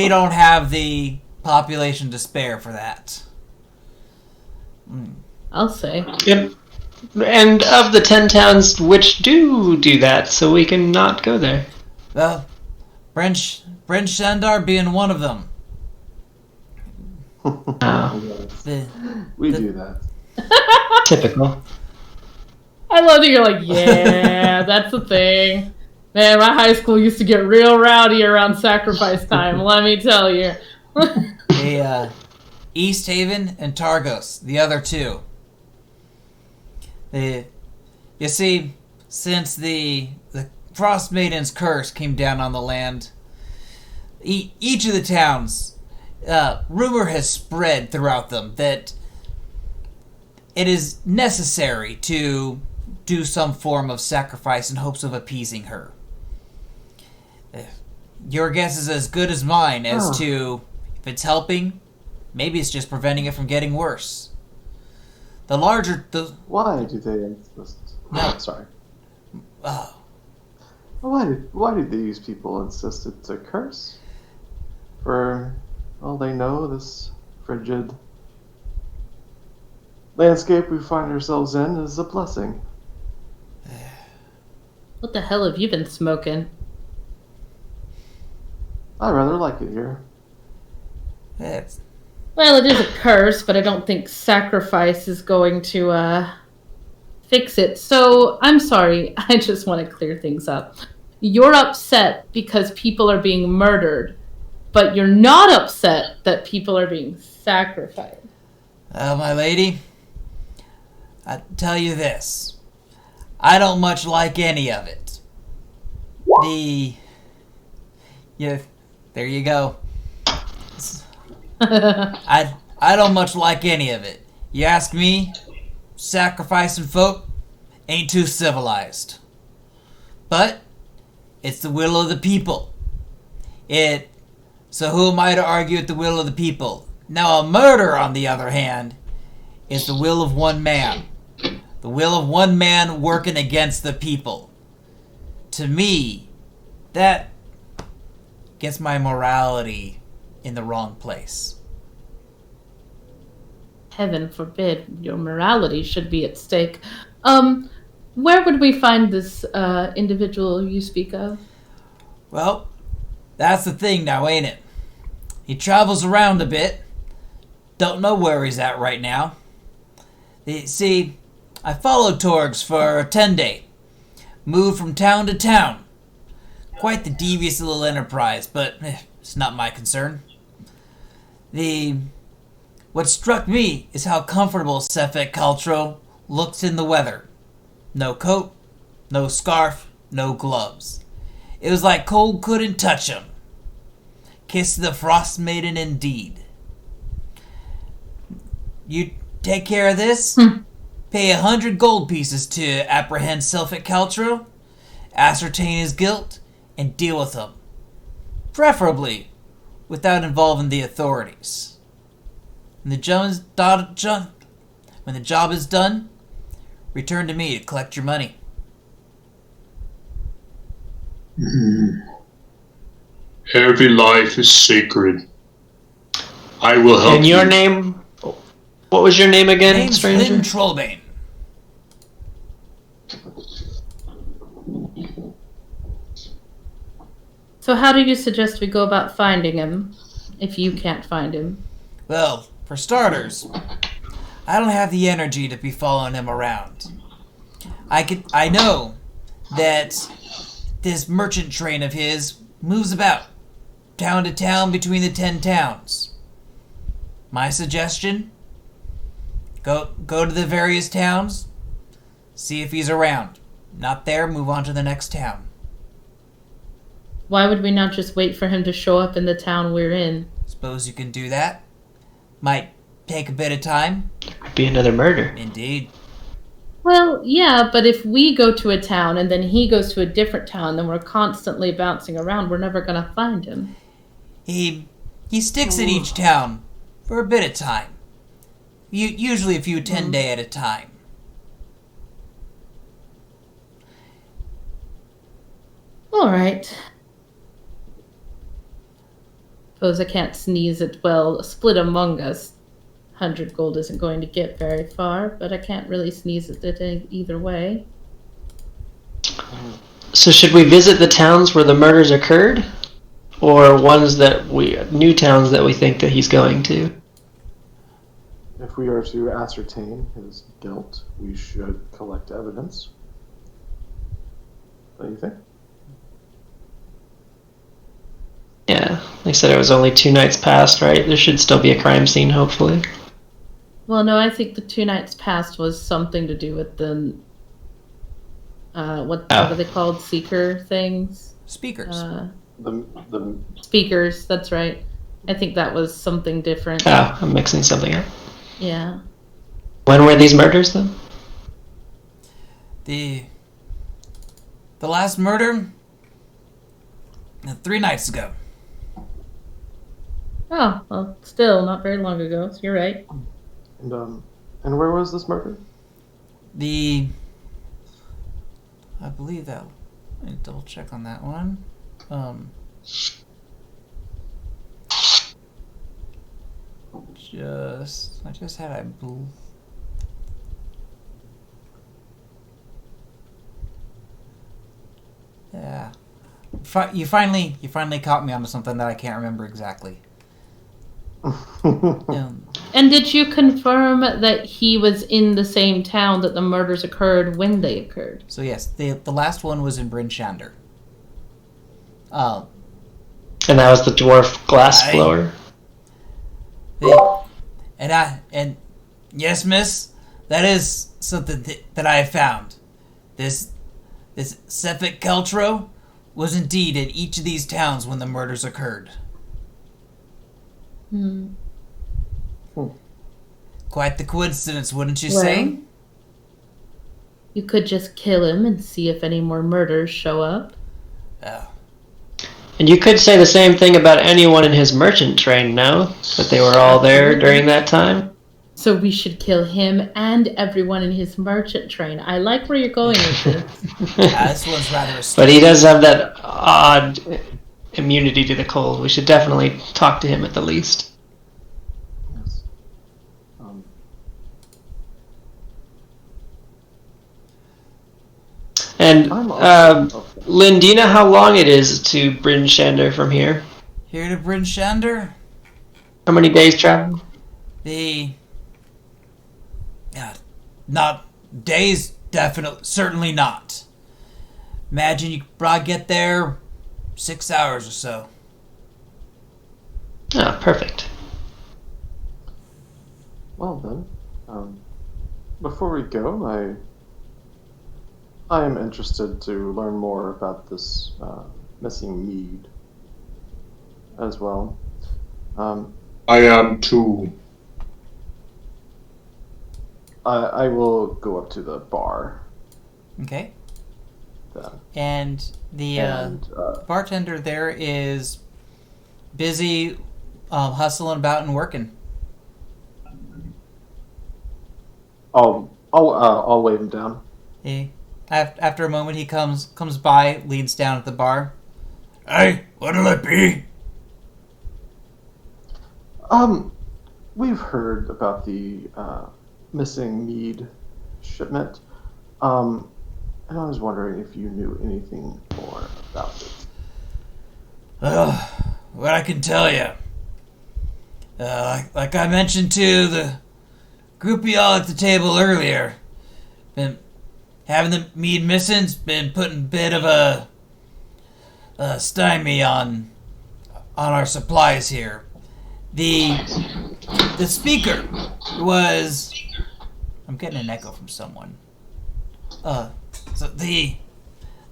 don't have the population to spare for that. I'll say. Yep. And of the 10 towns which do that, so we can not go there. Well, Bryn Shandar being one of them. Oh, We do that. typical. I love that you're like, yeah, that's the thing. Man, my high school used to get real rowdy around sacrifice time, let me tell you. East Haven and Targos, the other 2. You see, since the Frostmaiden's curse came down on the land, each of the towns, rumor has spread throughout them that it is necessary to do some form of sacrifice in hopes of appeasing her. Your guess is as good as mine as to if it's helping, maybe it's just preventing it from getting worse. Why do they insist? No. Sorry. Oh, Why do these people insist it's a curse? For all they know, this frigid landscape we find ourselves in is a blessing. What the hell have you been smoking? I rather like it here. it's, Well, it is a curse, but I don't think sacrifice is going to fix it. So, I'm sorry, I just want to clear things up. You're upset because people are being murdered, but you're not upset that people are being sacrificed. well, my lady, I tell you this. I don't much like any of it. There you go. I don't much like any of it. You ask me, sacrificing folk ain't too civilized. But it's the will of the people. So who am I to argue with the will of the people? Now a murder, on the other hand, is the will of one man. The will of one man working against the people. To me, that gets my morality in the wrong place. heaven forbid, your morality should be at stake. Where would we find this individual you speak of? Well, that's the thing now, ain't it? He travels around a bit. Don't know where he's at right now. See, I followed Torgs for a 10-day. Moved from town to town. Quite the devious little enterprise, but it's not my concern. What struck me is how comfortable Sefek Caltro looks in the weather. No coat, no scarf, no gloves. It was like cold couldn't touch him. Kiss the Frostmaiden indeed. You take care of this? Pay 100 gold pieces to apprehend Sefek Caltro, ascertain his guilt, and deal with him. Preferably without involving the authorities. When the job is done, return to me to collect your money. Every life is sacred. I will help And you. your name? What was your name again, Name's stranger? Flynn Trollbane. So how do you suggest we go about finding him, if you can't find him? Well, for starters, I don't have the energy to be following him around. I know that this merchant train of his moves about, town to town between the 10 towns. My suggestion? Go to the various towns, see if he's around. Not there, move on to the next town. Why would we not just wait for him to show up in the town we're in? Suppose you can do that. Might take a bit of time. Could be another murder. Indeed. Well, yeah, but if we go to a town and then he goes to a different town, then we're constantly bouncing around. We're never going to find him. He sticks in each town for a bit of time. Usually a few 10-day at a time. All right. Suppose I can't sneeze it. Well, split among us. 100 gold isn't going to get very far, but I can't really sneeze at it either way. So should we visit the towns where the murders occurred? Or new towns that we think that he's going to? If we are to ascertain his guilt, we should collect evidence. What do you think? Yeah, they said it was only 2 nights past, right? There should still be a crime scene, hopefully. Well, no, I think the 2 nights past was something to do with the... what are they called? Seeker things? Speakers. The Speakers, that's right. I think that was something different. Oh, I'm mixing something up. Yeah. When were these murders, then? The last murder? 3 nights ago. Oh, well, still not very long ago, so you're right. and where was this murder? I believe that. Let me double check on that one. I just had yeah. You finally caught me onto something that I can't remember exactly. And did you confirm that he was in the same town that the murders occurred when they occurred? So yes, the last one was in Bryn Shander. And that was the dwarf glass blower? And yes, miss, that is something that I have found. This Sefek Caltro was indeed in each of these towns when the murders occurred. Quite the coincidence, wouldn't you say? You could just kill him and see if any more murders show up. Oh. And you could say the same thing about anyone in his merchant train, no? That they were all there during that time? So we should kill him and everyone in his merchant train. I like where you're going with this. This one's rather But he does have that odd immunity to the cold. We should definitely talk to him at the least. Yes. And I'm okay. Lynn, do you know how long it is to Bryn Shander from here? Here to Bryn Shander? How many days travel? Not days, definitely, certainly not. Imagine you could probably get there 6 hours or so. Oh, perfect. Well then, before we go, I am interested to learn more about this missing mead as well. I am too. I will go up to the bar Okay. then. And the bartender there is busy hustling about and working. I'll wave him down. After a moment, he comes by, leans down at the bar. Hey, what'll it be? We've heard about the missing mead shipment, and I was wondering if you knew anything more about it. What I can tell you, like I mentioned to the group of y'all at the table earlier, been having the mead missing's been putting a bit of a stymie on our supplies here. The speaker was. I'm getting an echo from someone. So the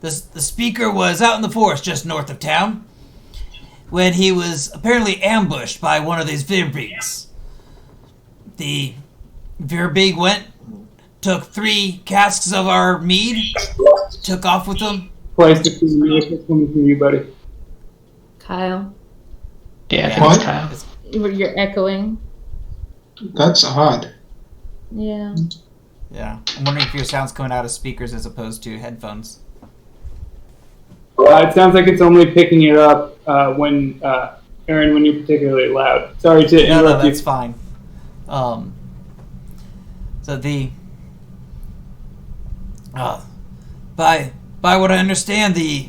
speaker was out in the forest just north of town when he was apparently ambushed by one of these Virbigs. The Virbig went, took 3 casks of our mead, took off with them. Place to see me, coming from you, buddy. Kyle, Yeah, I think What? it's Kyle. you're echoing. That's odd. Yeah. Yeah, I'm wondering if your sound's coming out of speakers as opposed to headphones. It sounds like it's only picking it up when Aaron, when you're particularly loud. Sorry to interrupt No, you. that's fine. So the by what I understand, the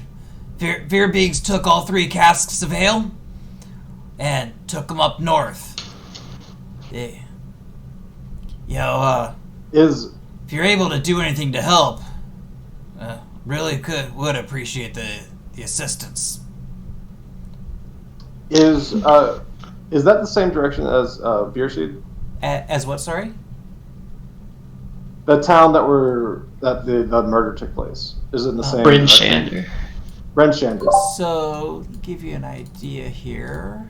Virbigs took all 3 casks of ale and took them up north. Is If you're able to do anything to help, really would appreciate the assistance. is that the same direction as Beerseed? As what? Sorry. The town that the murder took place. Is it in the same Bryn direction? Shander. Bryn Shander. So, give you an idea here.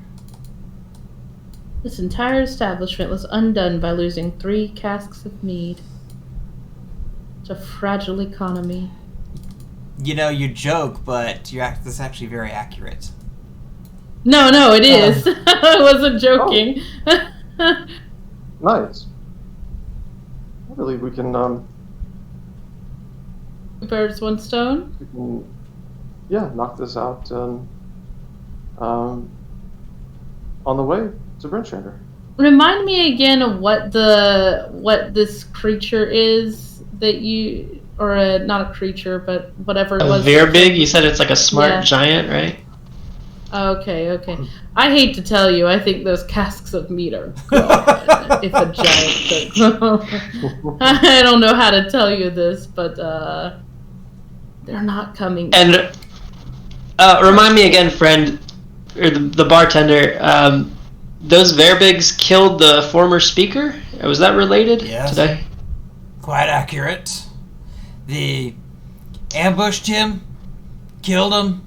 This entire establishment was undone by losing 3 casks of mead. It's a fragile economy. You know, you joke, but that's actually very accurate. No, it is. I wasn't joking. Nice. I believe we can Birds, one stone. knock this out on the way to Bryn Shander. Remind me again of what this creature is that you, or not a creature, but whatever it A was. Virbig? You said it's like a smart Yeah. giant, right? Okay. I hate to tell you, I think those casks of meat are gone if a giant took them. I don't know how to tell you this, but they're not coming. And remind me again, friend, or the bartender, those Verbigs killed the former speaker? Was that related Yes. today? Quite accurate. They ambushed him, killed him,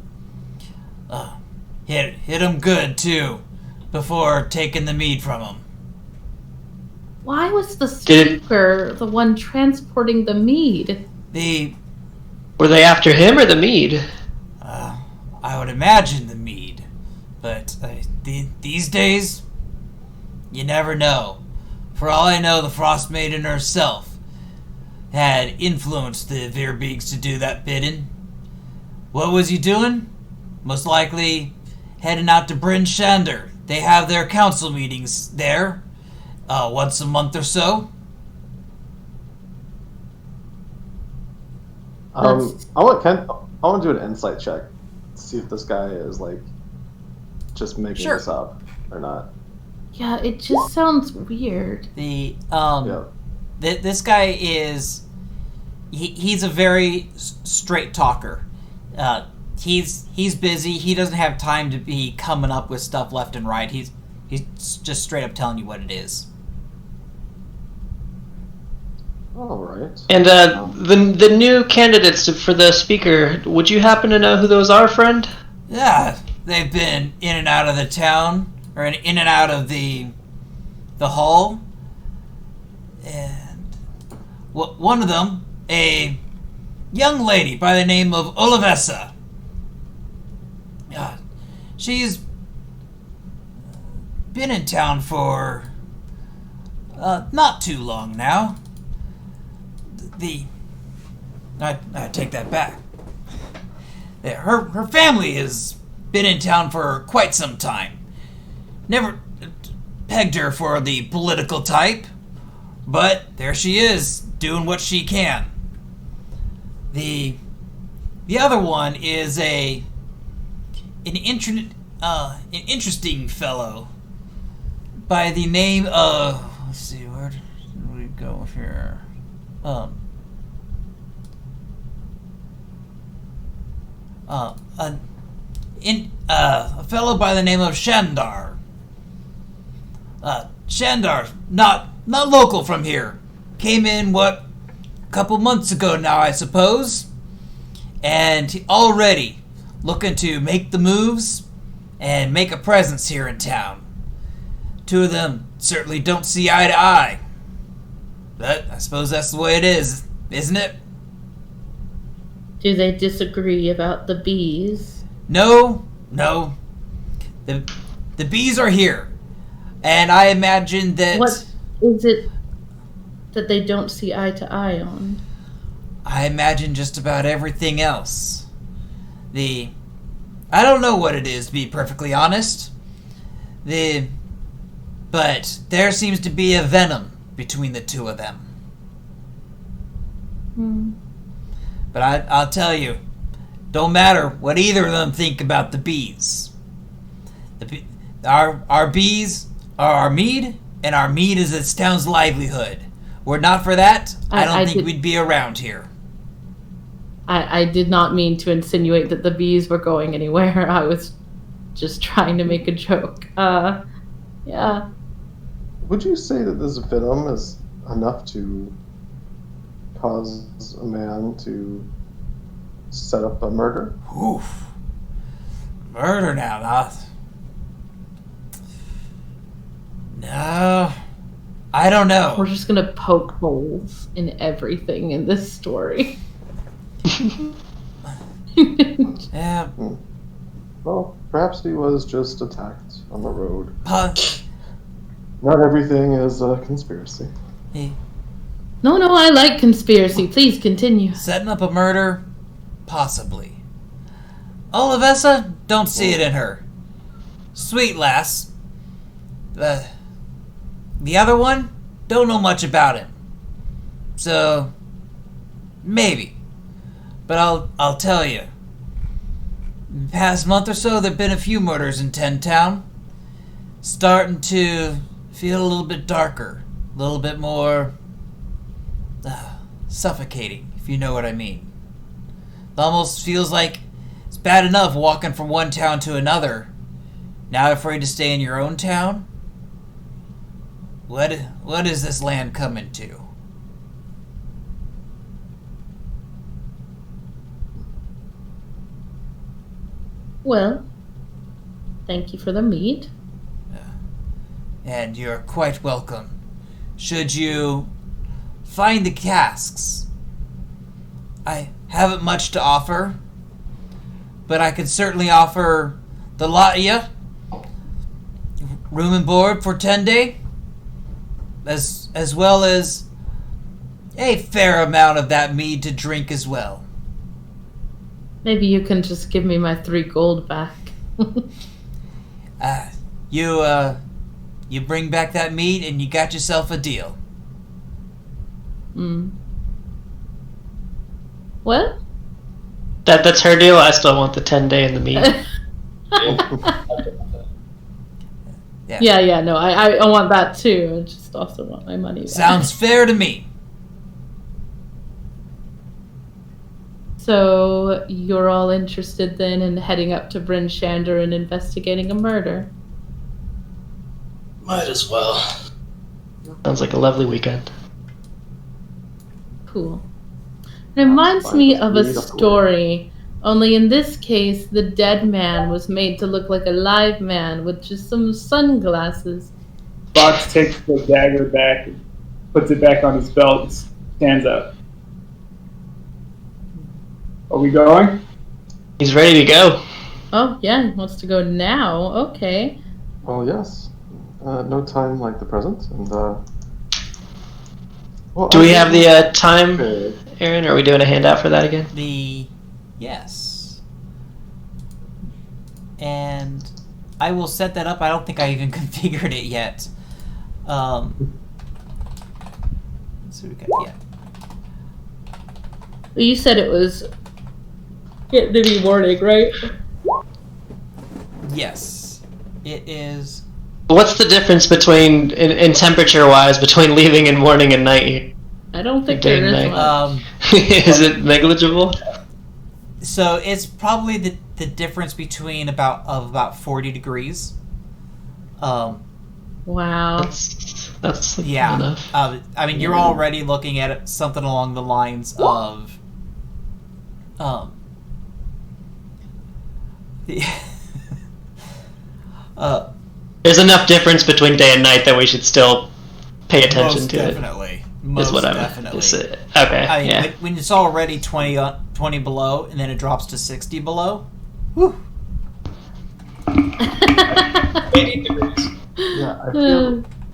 hit him good too, before taking the mead from him. Why was the Did it- speaker the one transporting the mead? Were they after him or the mead? I would imagine the mead, but these days, you never know. For all I know, the Frostmaiden herself had influenced the Virbigs to do that bidding. What was he doing? Most likely heading out to Bryn Shander. They have their council meetings there, once a month or so. That's I want to do an insight check to see if this guy is like just making Sure. this up or not. yeah. It just sounds weird. The Yeah. this guy is he's a very straight talker. He's busy. He doesn't have time to be coming up with stuff left and right. He's just straight up telling you what it is. All right. And the new candidates for the speaker, would you happen to know who those are, friend? Yeah, they've been in and out of the town, or in and out of the hall. And one of them, a young lady by the name of Olivessa. She's been in town for not too long now. I take that back. Her family has been in town for quite some time. Never pegged her for the political type, but there she is, doing what she can. The other one is an interesting fellow by the name of, let's see, where do we go here? A fellow by the name of Shandar. Shandar, not local from here. Came in, a couple months ago now, I suppose. And already looking to make the moves and make a presence here in town. Two of them certainly don't see eye to eye. But I suppose that's the way it is, isn't it? Do they disagree about the bees? No. The bees are here. And I imagine that... What is it that they don't see eye to eye on? I imagine just about everything else. I don't know what it is, to be perfectly honest. But there seems to be a venom between the two of them. But I'll tell you, don't matter what either of them think about the bees. Our bees are our mead, and our mead is this town's livelihood. Were it not for that, I don't think we'd be around here. I did not mean to insinuate that the bees were going anywhere. I was just trying to make a joke. Yeah. Would you say that this venom is enough to cause a man to set up a murder? Oof. Murder now, no. I don't know. We're just gonna poke holes in everything in this story. Yeah. Well, perhaps he was just attacked on the road. Punch. Not everything is a conspiracy. No, I like conspiracy. Please continue. Setting up a murder? Possibly. Olivessa, don't see it in her. Sweet lass. The other one, don't know much about him. So, maybe. But I'll tell you. In the past month or so, there have been a few murders in Ten Town. Starting to feel a little bit darker. A little bit more suffocating, if you know what I mean. It almost feels like it's bad enough walking from one town to another. Now afraid to stay in your own town? What is this land coming to? Well, thank you for the meat. And you're quite welcome. Should you find the casks, I haven't much to offer, but I could certainly offer the lot of you, room and board for 10 days, as well as a fair amount of that mead to drink as well. Maybe you can just give me my 3 gold back. You bring back that mead and you got yourself a deal. Well, That's her deal. I still want the 10-day in the meat. Yeah, no, I want that too. I just also want my money back. Sounds fair to me. So you're all interested then in heading up to Bryn Shander and investigating a murder? Might as well. Sounds like a lovely weekend. Cool. Reminds fine. me Just of a read up the story, only in this case, the dead man was made to look like a live man with just some sunglasses. Fox takes the dagger back, and puts it back on his belt, and stands up. Are we going? He's ready to go. Oh, yeah, he wants to go now. Okay. Well, yes. No time like the present, and well, Do we have the time, Okay. Aaron? Are we doing a handout for that again? Yes. And I will set that up. I don't think I even configured it yet. So we got Well, you said it was getting to be morning, right? Yes. It is. What's the difference between, in temperature-wise, between leaving in morning and night here? I don't think Day there and is night. one. Is it negligible? So it's probably the difference between about 40 degrees. Wow. That's Yeah. enough. I mean, you're already looking at it, something along the lines of the There's enough difference between day and night that we should still pay attention most to definitely. it. Most Is what definitely. Okay, I mean, yeah. when it's already 20 below, and then it drops to 60 below. Whew. 80 degrees. Yeah,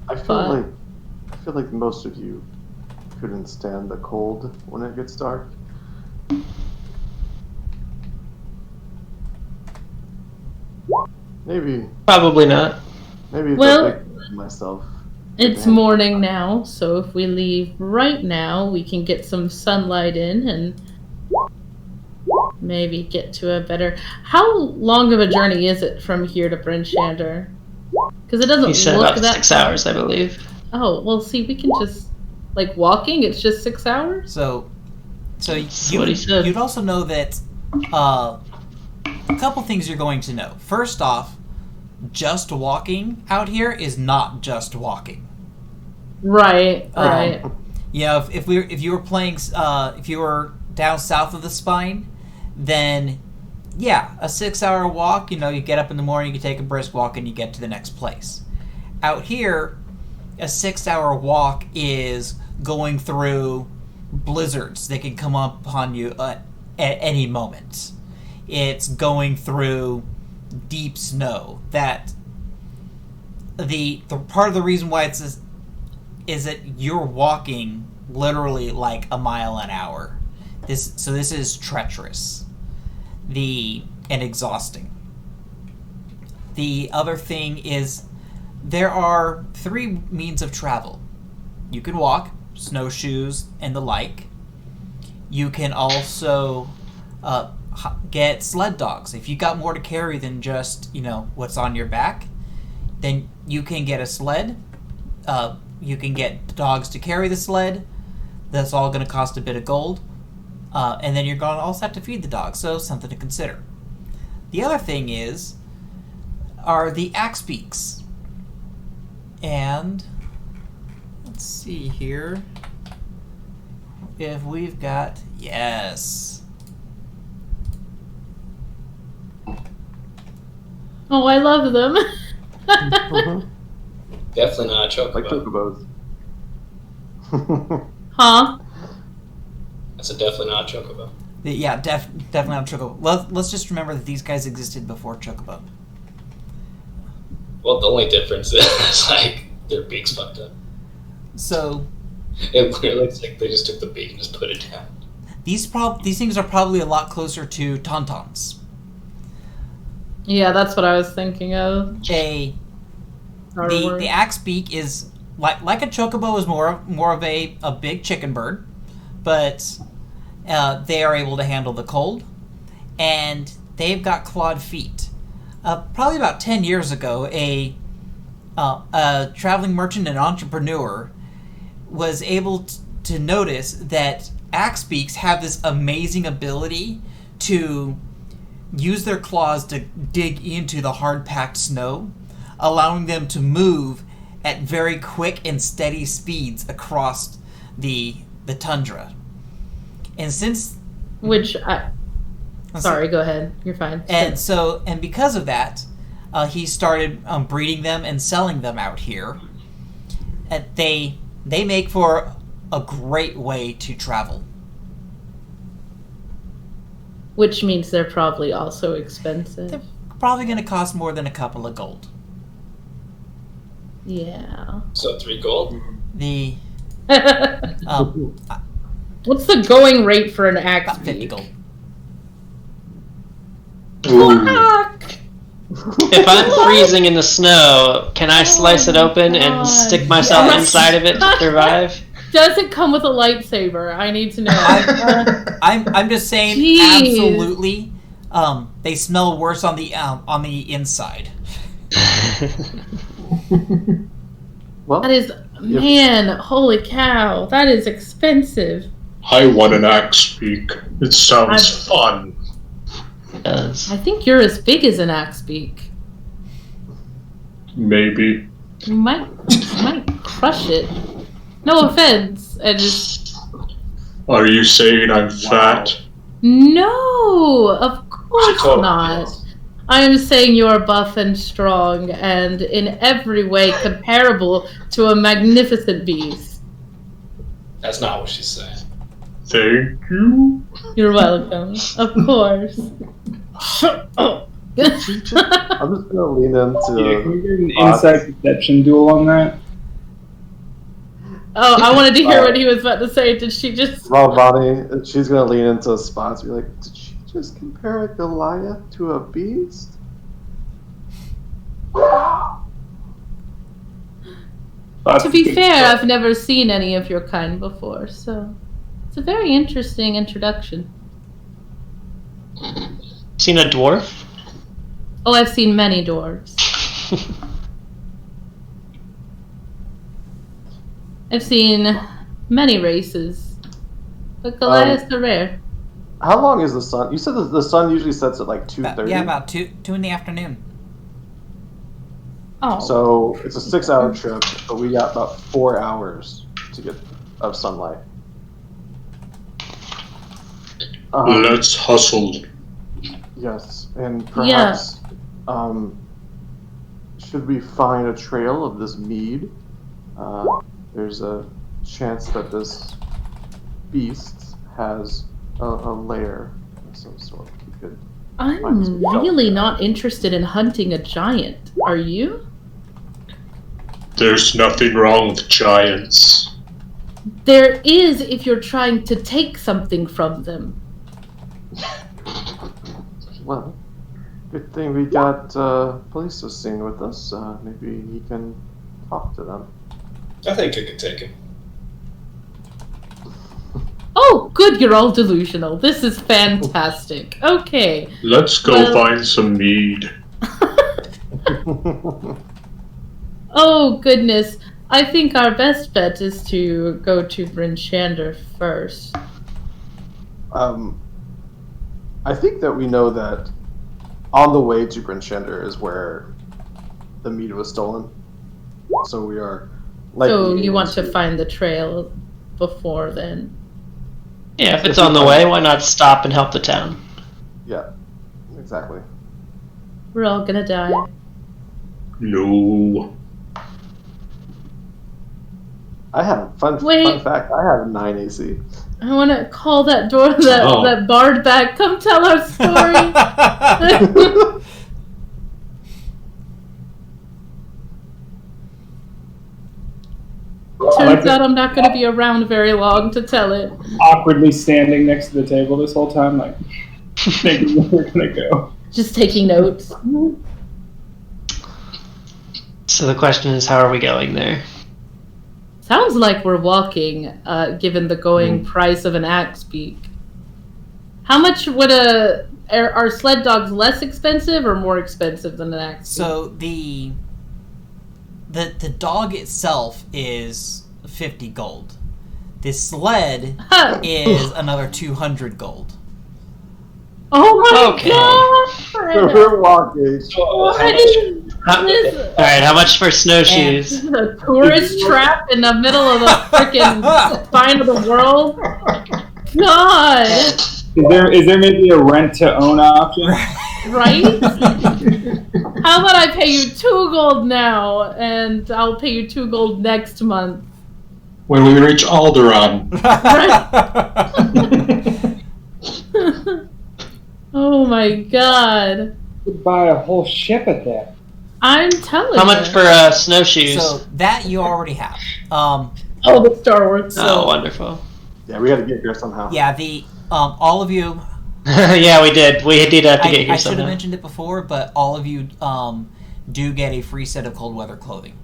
I Fun. feel like most of you couldn't stand the cold when it gets dark. Maybe Probably not. it's Well- a big myself. It's morning now, so if we leave right now, we can get some sunlight in and maybe get to a better... How long of a journey is it from here to Bryn Shander? Because it doesn't He said look about that 6 far. hours, I believe. Oh, well, see, we can just... Like, walking, it's just 6 hours? So That's what he said. you'd also know that a couple things you're going to know. First off, just walking out here is not just walking. Right, right. You know, if you were playing, if you were down south of the spine, then yeah, a 6-hour walk. You know, you get up in the morning, you take a brisk walk, and you get to the next place. Out here, a 6-hour walk is going through blizzards that can come upon you at any moment. It's going through deep snow. That the part of the reason why it's is that you're walking literally like a mile an hour. This is treacherous, and exhausting. The other thing is there are 3 means of travel. You can walk, snowshoes, and the like. You can also get sled dogs. If you got more to carry than just, what's on your back, then you can get a sled. You can get dogs to carry the sled. That's all going to cost a bit of gold. And then you're going to also have to feed the dogs, so something to consider. The other thing are the axe beaks. And let's see here if we've got... Yes. Oh, I love them. Definitely not a Like chocobo. chocobos. Huh? That's definitely not a chocobo. Yeah, definitely not Chocobo. Let's just remember that these guys existed before Chocobo. Well, the only difference is like their beak's fucked up. So It clearly looks like they just took the beak and just put it down. these things are probably a lot closer to tauntauns. Yeah, that's what I was thinking of. The axe beak is like a chocobo is more of a big chicken bird, but they are able to handle the cold. and they've got clawed feet. Probably about 10 years ago, a traveling merchant and entrepreneur was able to notice that axe beaks have this amazing ability to use their claws to dig into the hard-packed snow, allowing them to move at very quick and steady speeds across the tundra. And since... Sorry, go ahead. You're fine. And because of that, he started breeding them and selling them out here. They make for a great way to travel. Which means they're probably also expensive. They're probably going to cost more than a couple of gold. Yeah. So 3 gold? The What's the going rate for an axe about 50 gold. If I'm freezing in the snow, can I slice it open and stick myself Yes. inside of it to survive? Does it come with a lightsaber? I need to know. I'm just saying, Jeez. absolutely. They smell worse on the inside. Well, That is, man, holy cow, that is expensive. I want an axe beak. It sounds fun. It does. I think you're as big as an axe beak. Maybe. You might crush it. No offense. I just... Are you saying I'm fat? No, of course Totally not. is. I am saying you are buff and strong and in every way comparable to a magnificent beast. That's not what she's saying. Thank you. You're welcome. Of course. Oh. I'm just gonna lean Yeah, into. can we get an inside perception duel on that? Oh, I wanted to hear what he was about to say. Did she just... Ravani, she's gonna lean into Spots. Be like, did she just compare a Goliath to a beast? To be fair, I've never seen any of your kind before, so it's a very interesting introduction. Seen a dwarf? Oh, I've seen many dwarves. I've seen many races, but Goliaths are rare. How long is the sun? You said that the sun usually sets at like 2:30. Yeah, about 2 in the afternoon. Oh, So it's a 6-hour trip, but we got about 4 hours to get of sunlight. Let's hustle. Yes, and perhaps should we find a trail of this mead? There's a chance that this beast has a lair of some sort. We could find I'm some shelter. really not interested in hunting a giant. Are you? There's nothing wrong with giants. There is if you're trying to take something from them. Well, good thing we got police scene with us. Maybe he can talk to them. I think I could take him. Oh, good, you're all delusional. This is fantastic. Okay. Let's go Well- find some mead. Oh, goodness. I think our best bet is to go to Bryn Shander first. I think that we know that on the way to Bryn Shander is where the meat was stolen. So we are likely So you able want to find the trail before then? Yeah, if it's on the way, why not stop and help the town? Yeah, exactly. We're all gonna die. No. I have fun Wait. fact. I have 9 AC. I want to call that that bard back. Come tell our story. Turns out I'm not going to be around very long to tell it. Awkwardly standing next to the table this whole time, like thinking where we're gonna go. Just taking notes. So the question is, how are we going there? Sounds like we're walking, given the going price of an axe beak. How much would a are sled dogs less expensive or more expensive than an axe? So the dog itself is 50 gold. The sled is another 200 gold. Oh my Okay. god! So we're walking. So, how What much? is this? All right, how much for snowshoes? A tourist trap in the middle of the freaking spine of the world? God! Is there maybe a rent to own option? Right? How about I pay you 2 gold now, and I'll pay you 2 gold next month? When we reach Alderaan. Oh my god. Could buy a whole ship at that. I'm telling you. How much for snowshoes? So that you already have. Oh, the Star Wars. Oh, wonderful. Yeah, we got to get here somehow. Yeah, the all of you. Yeah, we did. We did have to get here I should have somehow. mentioned it before, but all of you do get a free set of cold weather clothing.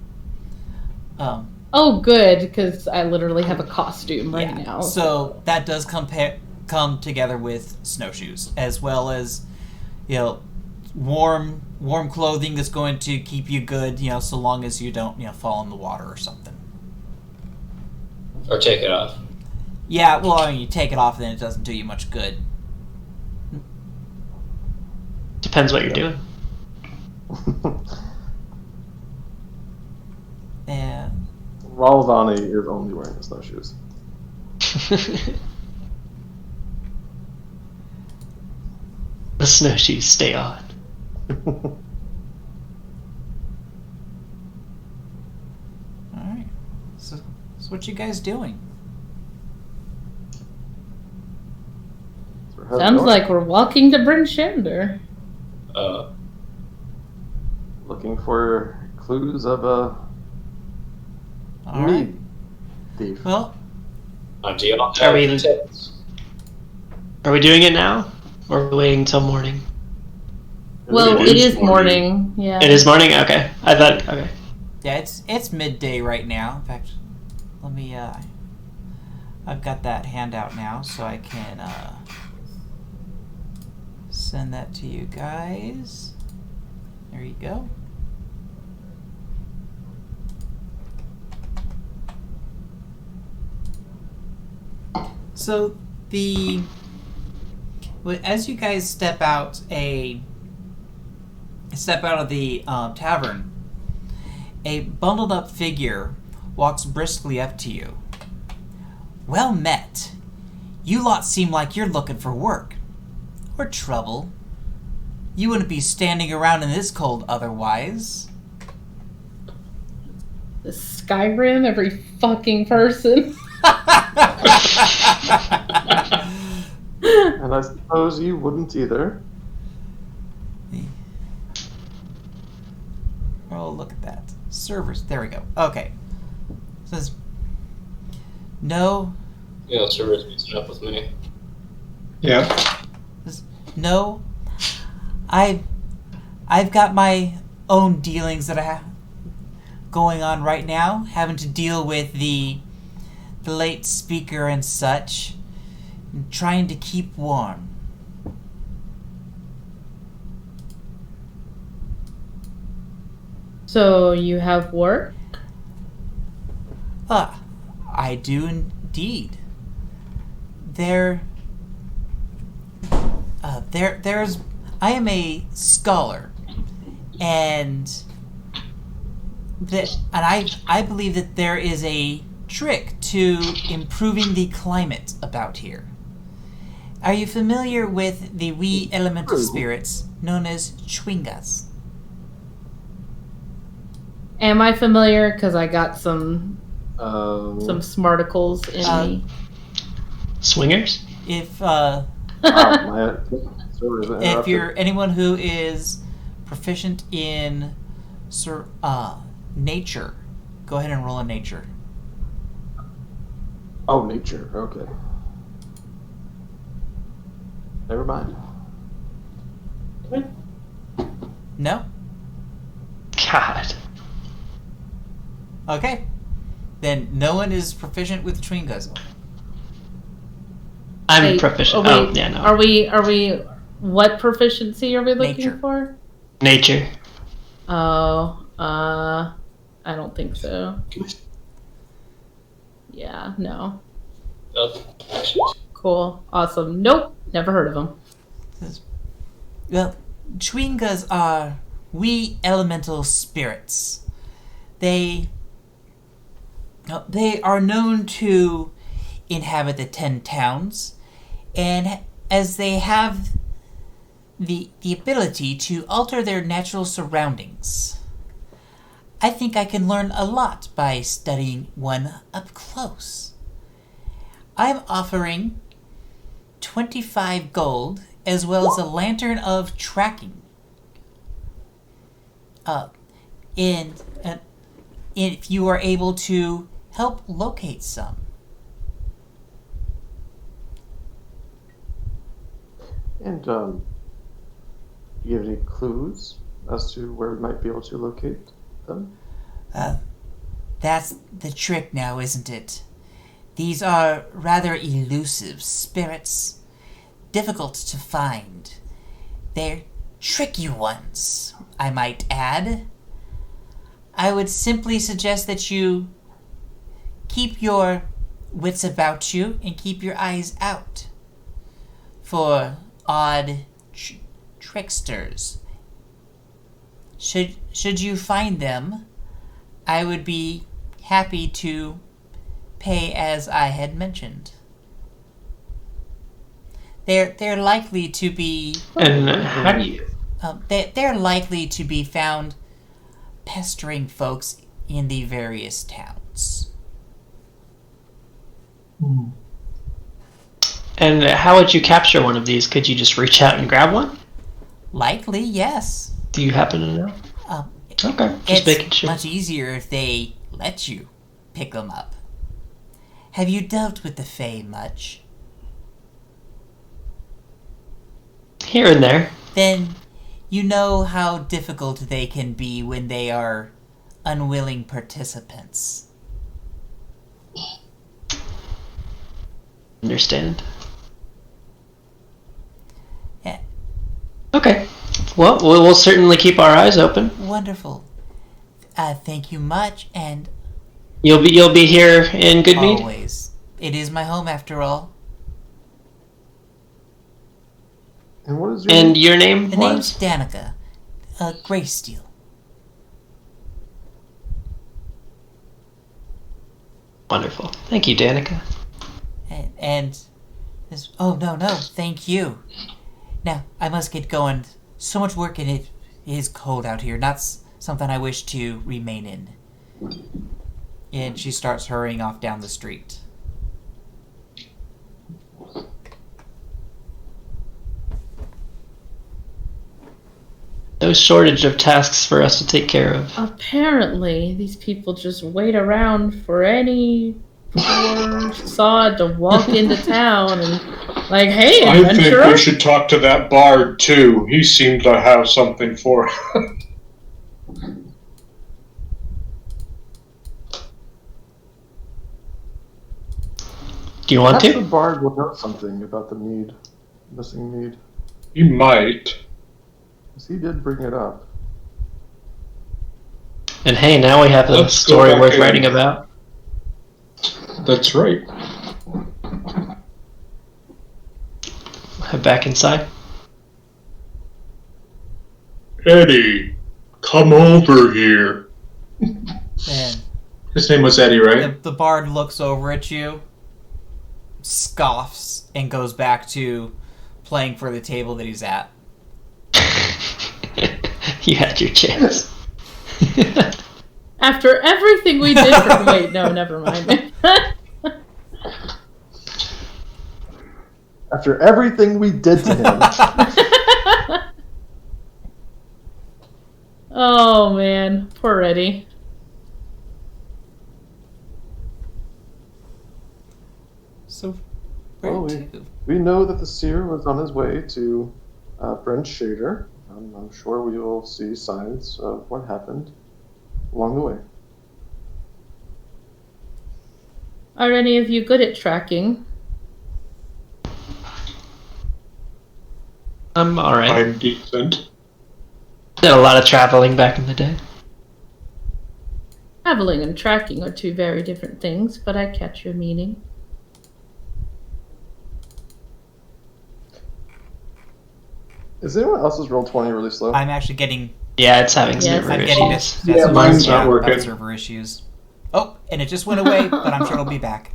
Oh, good, because I literally have a costume right now. So that does come together with snowshoes, as well as, warm clothing that's going to keep you good, so long as you don't, fall in the water or something. Or take it off. Yeah, well, I mean, you take it off, then it doesn't do you much good. Depends what you're doing. And Raldani is only wearing the snowshoes. The snowshoes stay on. Alright. So what you guys doing? Sounds like we're walking to Bryn Shander. Looking for clues of a Alright. meat thief. Well, Are we doing it now? Or are we waiting till morning? Well, it is morning. Yeah. It is morning? Okay. I thought, okay. yeah, it's midday right now. In fact, let me, I've got that handout now, so I can, send that to you guys. There you go. So as you guys step out of the tavern, a bundled up figure walks briskly up to you. Well met. You lot seem like you're looking for work. Or trouble. You wouldn't be standing around in this cold otherwise. The Skyrim, every fucking person. And I suppose you wouldn't either. Oh, look at that. Servers. There we go. Okay. It says, no. Yeah, servers mixing up with me. Yeah. No. I've got my own dealings that I have going on right now, having to deal with the late speaker and such, and trying to keep warm. So you have work? I do indeed. There's I am a scholar, and I believe that there is a trick to improving the climate about here. Are you familiar with the wee elemental spirits known as chwingas? Am I familiar? Because I got some smarticles in me. Swingers? If If you're anyone who is proficient in nature, go ahead and roll a nature. Oh, nature. Okay. Never mind. No? God. Okay. Then no one is proficient with chwingas. I'm proficient. wait, Oh, yeah, no. Are we What proficiency are we looking Nature. for? Nature. Oh, I don't think so. Yeah, no. Cool. Awesome. Nope. Never heard of them. Well, Chwingas are wee elemental spirits. They are known to inhabit the 10 towns, and as they have the ability to alter their natural surroundings. I think I can learn a lot by studying one up close. I'm offering 25 gold as well as a lantern of tracking. If you are able to help locate some. And do you have any clues as to where we might be able to locate them? That's the trick now, isn't it? These are rather elusive spirits, difficult to find. They're tricky ones, I might add. I would simply suggest that you keep your wits about you and keep your eyes out for odd tricksters. Should you find them, I would be happy to pay as I had mentioned. They're likely to be. And how do you? They're likely to be found pestering folks in the various towns. And how would you capture one of these? Could you just reach out and grab one? Likely, yes. Do you happen to know? Okay, just making sure. It's much easier if they let you pick them up. Have you dealt with the Fae much? Here and there. Then you know how difficult they can be when they are unwilling participants. Understand. Yeah. Okay. Well, we'll certainly keep our eyes open. Wonderful. Thank you much, and You'll be here in Goodmead? always. It is my home, after all. And what is your And your name The was? name's Danica. Greysteel. Wonderful. Thank you, Danica. And this. Oh no, thank you. Now I must get going. So much work, and it is cold out here. Not something I wish to remain in. And she starts hurrying off down the street. No shortage of tasks for us to take care of. Apparently, these people just wait around for any poor sod to walk into town and, like, hey, I think adventurer. we should talk to that bard too. He seemed to have something for us. Do you want Perhaps the to? bard will know something about the mead, missing mead. He might. Because he did bring it up. And hey, now we have a Let's go story back worth in. writing about. That's right. Head back inside. Eddie, come over here. Then His name was Eddie, right? the bard looks over at you, scoffs, and goes back to playing for the table that he's at. You had your chance. After everything we did for... Wait, no, never mind. After everything we did to him. Oh, man. Poor Eddie. So, where Well, to? we know that the seer was on his way to Brent Shader. I'm sure we will see signs of what happened along the way. Are any of you good at tracking? I'm alright. I'm decent. Did a lot of traveling back in the day. Traveling and tracking are two very different things, but I catch your meaning. Is anyone else's roll 20 really slow? I'm actually getting. Yeah, it's having Yes. server I'm getting issues. this. Yeah, mine's not working. Server issues. Oh, and it just went away, but I'm sure it'll be back.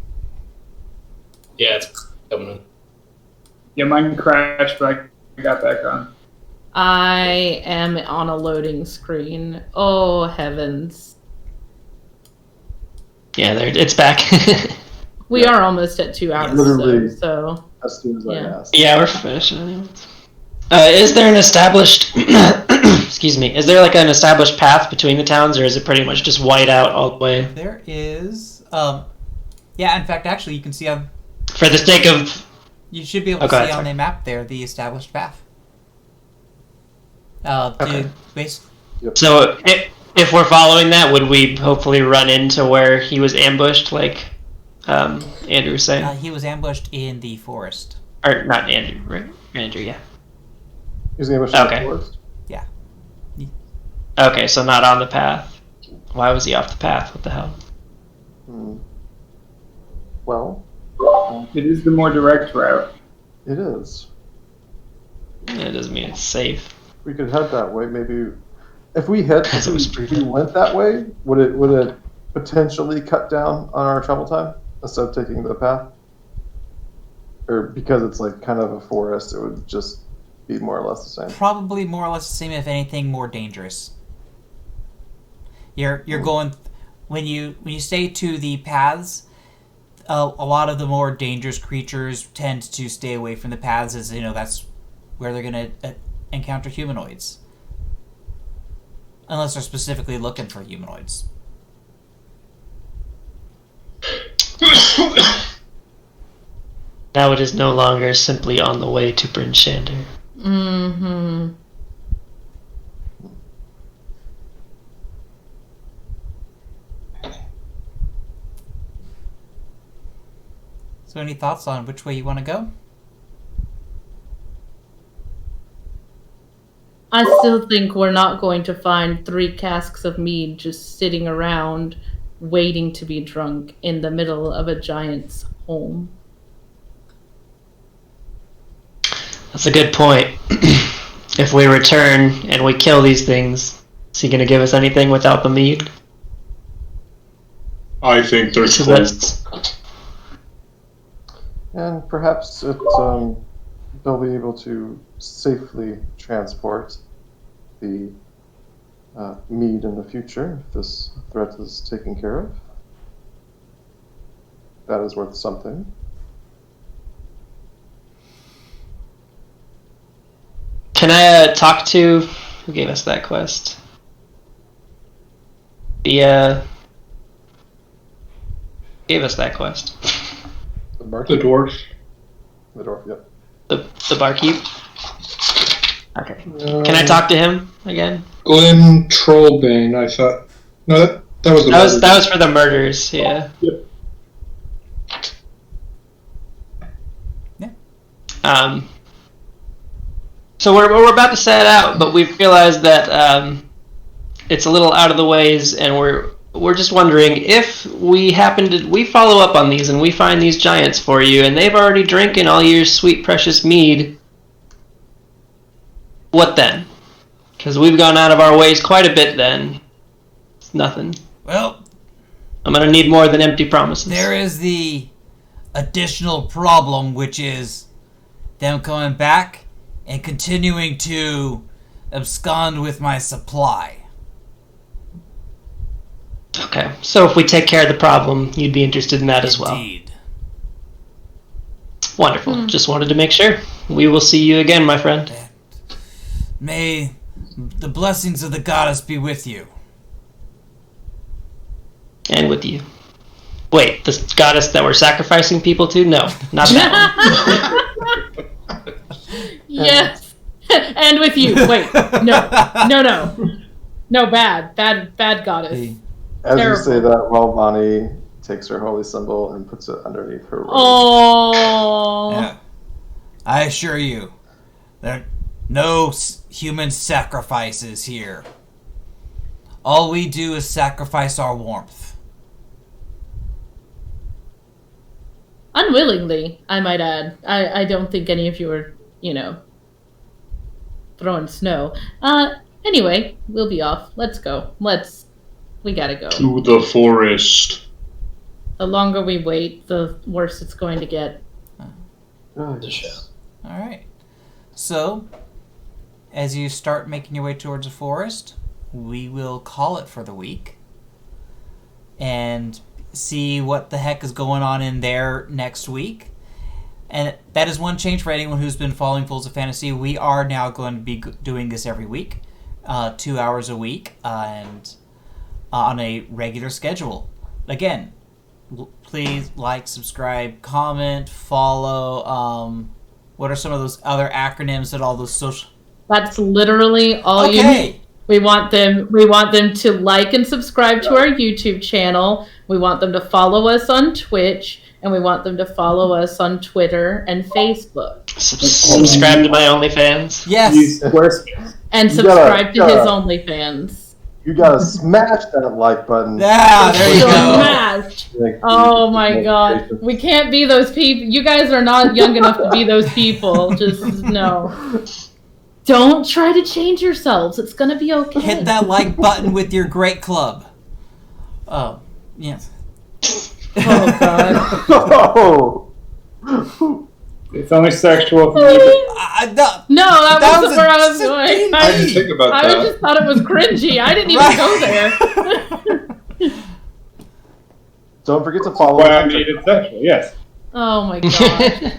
Yeah, it's coming in. Yeah, mine crashed, but I got back on. I am on a loading screen. Oh, heavens. Yeah, there it's back. We are almost at 2 hours, Literally. so As soon as I Yeah. asked. Yeah, we're finished. Is there an established excuse me, is there like an established path between the towns, or is it pretty much just white out all the way? There is. Yeah, in fact, actually, you can see on. For the sake of You should be able to Okay, see on sorry. the map there the established path. Okay. So if we're following that, would we hopefully run into where he was ambushed, like Andrew was saying? he was ambushed in the forest. Or not Andrew, right? Andrew, yeah. Is the ambush in Okay. the forest? Okay, so not on the path. Why was he off the path? What the hell? Well, It is the more direct route. it is. It doesn't mean it's safe. We could head that way. Maybe if we head, As it was if we proven. went that way, would it potentially cut down on our travel time instead of taking the path? Or because it's like kind of a forest, it would just be more or less the same. Probably more or less the same, if anything, more dangerous. You're going when you stay to the paths. A lot of the more dangerous creatures tend to stay away from the paths, as that's where they're going to encounter humanoids, unless they're specifically looking for humanoids. Now it is no longer simply on the way to Bryn Shander. mm-hmm. So, any thoughts on which way you want to go? I still think we're not going to find 3 casks of mead just sitting around waiting to be drunk in the middle of a giant's home. That's a good point. If we return and we kill these things, is he going to give us anything without the mead? I think they're So full. that's And perhaps they'll be able to safely transport the mead in the future if this threat is taken care of. That is worth something. Can I talk to who gave us that quest? The gave us that quest. The barkeep? The dwarf. The dwarf, yep. The barkeep. Okay. Can I talk to him again? Glenn Trollbane, I thought. No, that was the That was for the murders. Yeah. Yep. Yeah. So we're about to set out, but we've realized that it's a little out of the ways, and we're just wondering if we follow up on these and we find these giants for you, and they've already drinking all your sweet precious mead. What then? Because we've gone out of our ways quite a bit. Then it's nothing. Well, I'm gonna need more than empty promises. there is the additional problem, which is them coming back and continuing to abscond with my supply. Okay, so if we take care of the problem, you'd be interested in that as well. Indeed. Wonderful. Just wanted to make sure. We will see you again, my friend. May the blessings of the goddess be with you. And with you. Wait, the goddess that we're sacrificing people to? No, not that one. Yes. And with you. Wait. No, bad goddess. As Terrible. you say that, Bonnie takes her holy symbol and puts it underneath her robe. Oh. Yeah. I assure you, No human sacrifices here. All we do is sacrifice our warmth. Unwillingly, I might add. I don't think any of you are, throwing snow. Anyway, we'll be off. Let's go. We gotta go. To the forest. The longer we wait, the worse it's going to get. Alright. So, as you start making your way towards the forest, we will call it for the week. And see what the heck is going on in there next week. And that is one change for anyone who's been following Fools of Fantasy. We are now going to be doing this every week, 2 hours a week, and on a regular schedule. Again, please like, subscribe, comment, follow. What are some of those other acronyms that all those social... That's literally all you need. We want them to like and subscribe to our YouTube channel. We want them to follow us on Twitch, and we want them to follow us on Twitter and Facebook. Subscribe to my OnlyFans. Yes. And subscribe to his OnlyFans. You gotta smash that like button. Yeah, there you go. Smashed. Oh my god. We can't be those people. You guys are not young enough to be those people. Just no. Don't try to change yourselves. It's gonna be okay. Hit that like button with your great club. Oh, yes. Oh god. Oh. It's only sexual. No, that wasn't where I was going. I didn't think about that. I just thought it was cringy. I didn't even go there. Don't forget to follow Why I made it sexual, yes. Oh my god.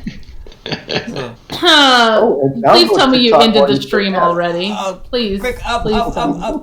Oh, and now Please go tell me you TikTok ended while the you stream still can. already. Please. Quick, up, please up, tell up, me. up.